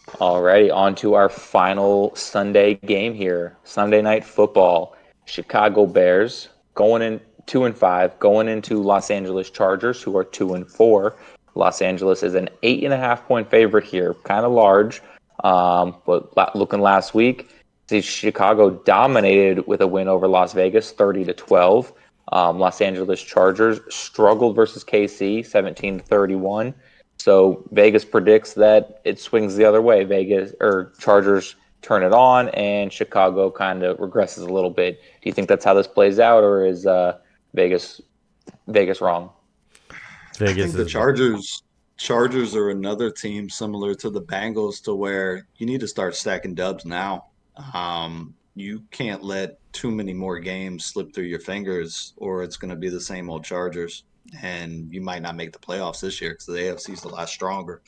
Alrighty, on to our final Sunday game here. Sunday Night Football. Chicago Bears going in 2-5, going into Los Angeles Chargers, who are 2-4. Los Angeles is an 8.5-point favorite here, kind of large. But looking last week, Chicago dominated with a win over Las Vegas, 30-12. Los Angeles Chargers struggled versus KC, 17-31. So Vegas predicts that it swings the other way. Chargers turn it on, and Chicago kind of regresses a little bit. Do you think that's how this plays out, or is Vegas wrong? I think the Chargers are another team similar to the Bengals to where you need to start stacking dubs now. You can't let too many more games slip through your fingers, or it's going to be the same old Chargers, and you might not make the playoffs this year because the AFC is a lot stronger.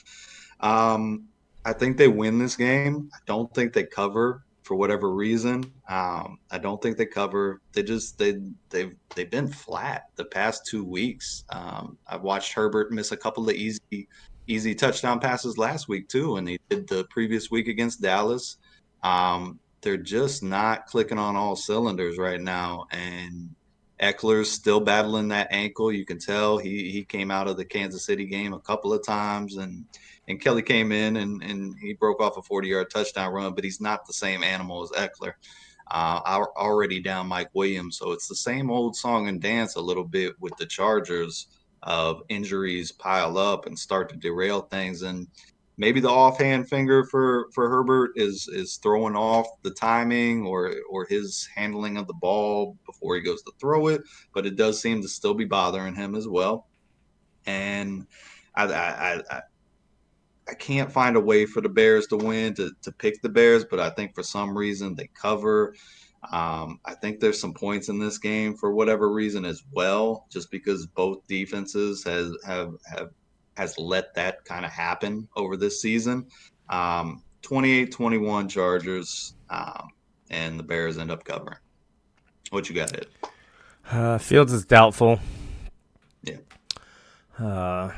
I think they win this game. I don't think they cover for whatever reason. I don't think they cover. They've been flat the past 2 weeks. I've watched Herbert miss a couple of easy touchdown passes last week too, and he did the previous week against Dallas. They're just not clicking on all cylinders right now, and Eckler's still battling that ankle. You can tell he came out of the Kansas City game a couple of times, and Kelly came in and he broke off a 40-yard touchdown run, but he's not the same animal as Eckler. Already down Mike Williams, so it's the same old song and dance a little bit with the Chargers of injuries pile up and start to derail things. And maybe the offhand finger for Herbert is throwing off the timing or his handling of the ball before he goes to throw it, but it does seem to still be bothering him as well. And I can't find a way for the Bears to win to pick the Bears, but I think for some reason they cover. I think there's some points in this game for whatever reason as well, just because both defenses has let that kind of happen over this season. 28-21 Chargers, and the Bears end up covering. What you got, Ed? Fields is doubtful. Yeah.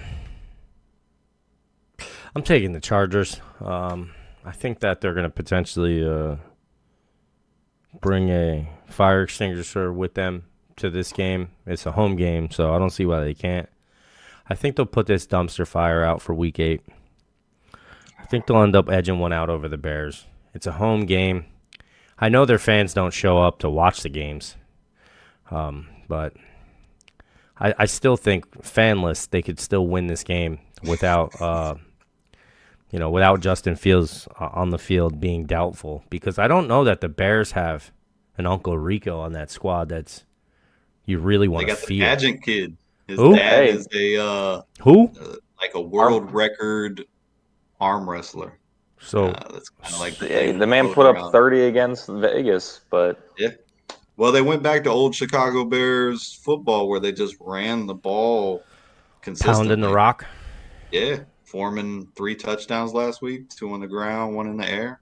I'm taking the Chargers. I think that they're going to potentially bring a fire extinguisher with them to this game. It's a home game, so I don't see why they can't. I think they'll put this dumpster fire out for week 8. I think they'll end up edging one out over the Bears. It's a home game. I know their fans don't show up to watch the games, but I still think fanless they could still win this game without without Justin Fields on the field being doubtful, because I don't know that the Bears have an Uncle Rico on that squad that's you really want They to got the feel. pageant kid. His Who? dad Hey, is Who? like a world record arm wrestler. So That's kind of like the the thing man floating put up around. 30 against Vegas, but Yeah. Well, they went back to old Chicago Bears football where they just ran the ball pounding the consistently. rock. Yeah. Foreman 3 touchdowns last week, 2 on the ground, 1 in the air.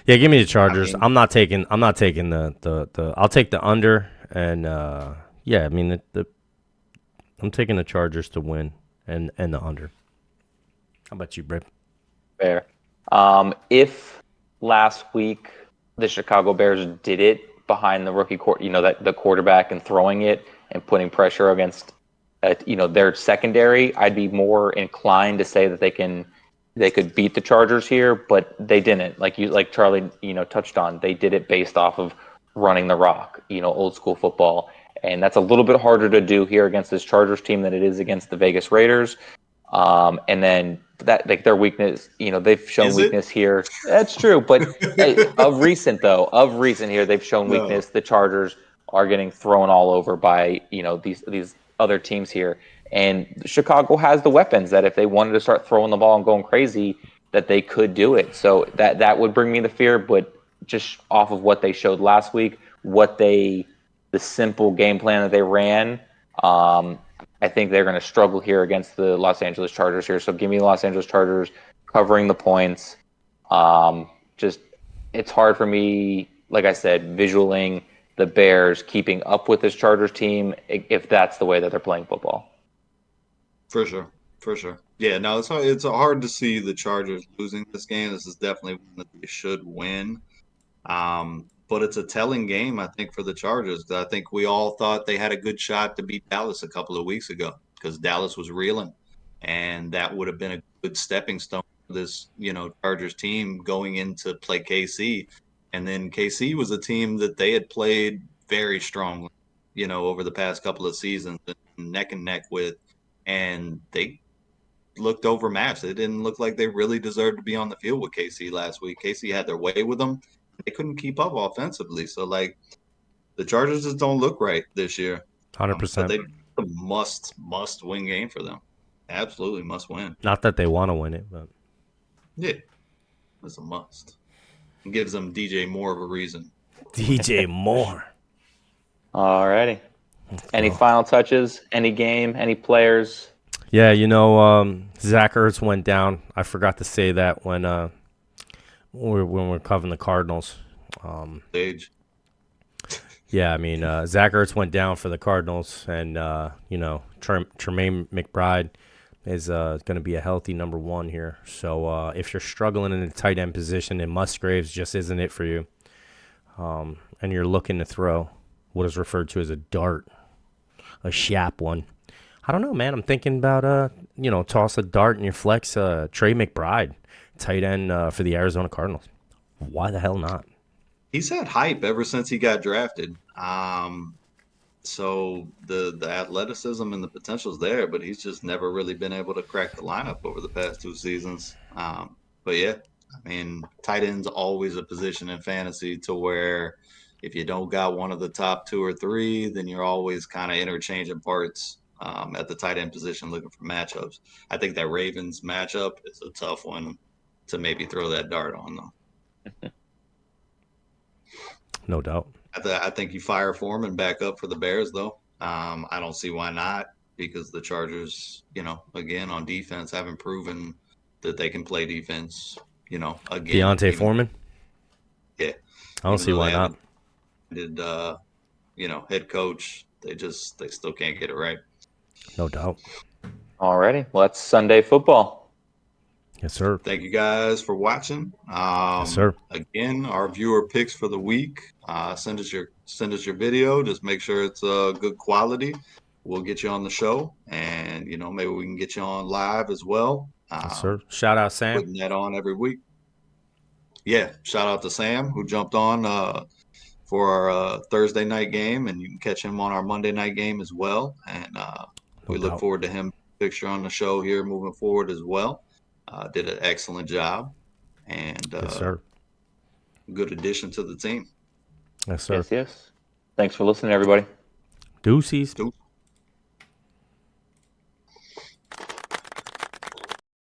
Yeah, give me the I Chargers. mean, I'm not taking the I'll take the under, and yeah, I mean I'm taking the Chargers to win and the under. How about you, Brett? fair. If last week the Chicago Bears did it behind the rookie that the quarterback and throwing it and putting pressure against, their secondary, I'd be more inclined to say that they could beat the Chargers here, but they didn't. Like Charlie, touched on, they did it based off of running the rock, old school football, and that's a little bit harder to do here against this Chargers team than it is against the Vegas Raiders. And then that, like, their weakness, they've shown is it? weakness here. That's true, but of recent here, they've shown No. weakness. The Chargers are getting thrown all over by these other teams here, and Chicago has the weapons that if they wanted to start throwing the ball and going crazy, that they could do it. So that would bring me the fear, but just off of what they showed last week, the simple game plan that they ran. I think they're going to struggle here against the Los Angeles Chargers here. So give me the Los Angeles Chargers covering the points. Just it's hard for me, like I said, visualing the Bears keeping up with this Chargers team if that's the way that they're playing football. For sure. For sure. Yeah, no, it's hard to see the Chargers losing this game. This is definitely one that they should win. But it's a telling game, I think, for the Chargers. I think we all thought they had a good shot to beat Dallas a couple of weeks ago because Dallas was reeling, and that would have been a good stepping stone for this, Chargers team going into play KC. And then KC was a team that they had played very strongly, over the past couple of seasons, neck and neck with, and they looked overmatched. It didn't look like they really deserved to be on the field with KC last week. KC had their way with them. They couldn't keep up offensively. So, like, the Chargers just don't look right this year. But 100%. they a must win game for them. Absolutely must win. Not that they want to win it, but Yeah, it's a must. It gives them DJ Moore of a reason. DJ Moore. Alrighty. Any final touches? Any game? Any players? Yeah, Zach Ertz went down. I forgot to say that when we're covering the Cardinals. Stage. Yeah, I mean, Zach Ertz went down for the Cardinals, and Tremaine McBride is going to be a healthy number 1 here. So if you're struggling in the tight end position, and Musgraves just isn't it for you, and you're looking to throw what is referred to as a dart, a shap one. I don't know, man. I'm thinking about toss a dart in your flex. Trey McBride, tight end for the Arizona Cardinals. Why the hell not? He's had hype ever since he got drafted. So the athleticism and the potential is there, but he's just never really been able to crack the lineup over the past 2 seasons. But yeah, I mean, tight end's always a position in fantasy to where if you don't got one of the top 2 or 3, then you're always kind of interchanging parts at the tight end position looking for matchups. I think that Ravens matchup is a tough one to maybe throw that dart on, though. No doubt. I think you fire Foreman back up for the Bears, though. I don't see why not, because the Chargers, again, on defense, haven't proven that they can play defense, again. Deontay Foreman? Yeah. I don't see why not. Did head coach, they still can't get it right. No doubt. Alrighty. Well, that's Sunday football. Yes, sir. Thank you guys for watching. Yes, sir. Again, our viewer picks for the week. Send us your video. Just make sure it's good quality. We'll get you on the show, and maybe we can get you on live as well. Yes, sir. Shout out Sam. Putting that on every week. Yeah, shout out to Sam who jumped on for our Thursday night game, and you can catch him on our Monday night game as well. And we look doubt. forward to him picture on the show here moving forward as well. Did an excellent job, and Yes, sir. good addition to the team. Yes, sir. Yes. Thanks for listening, everybody. Deuces.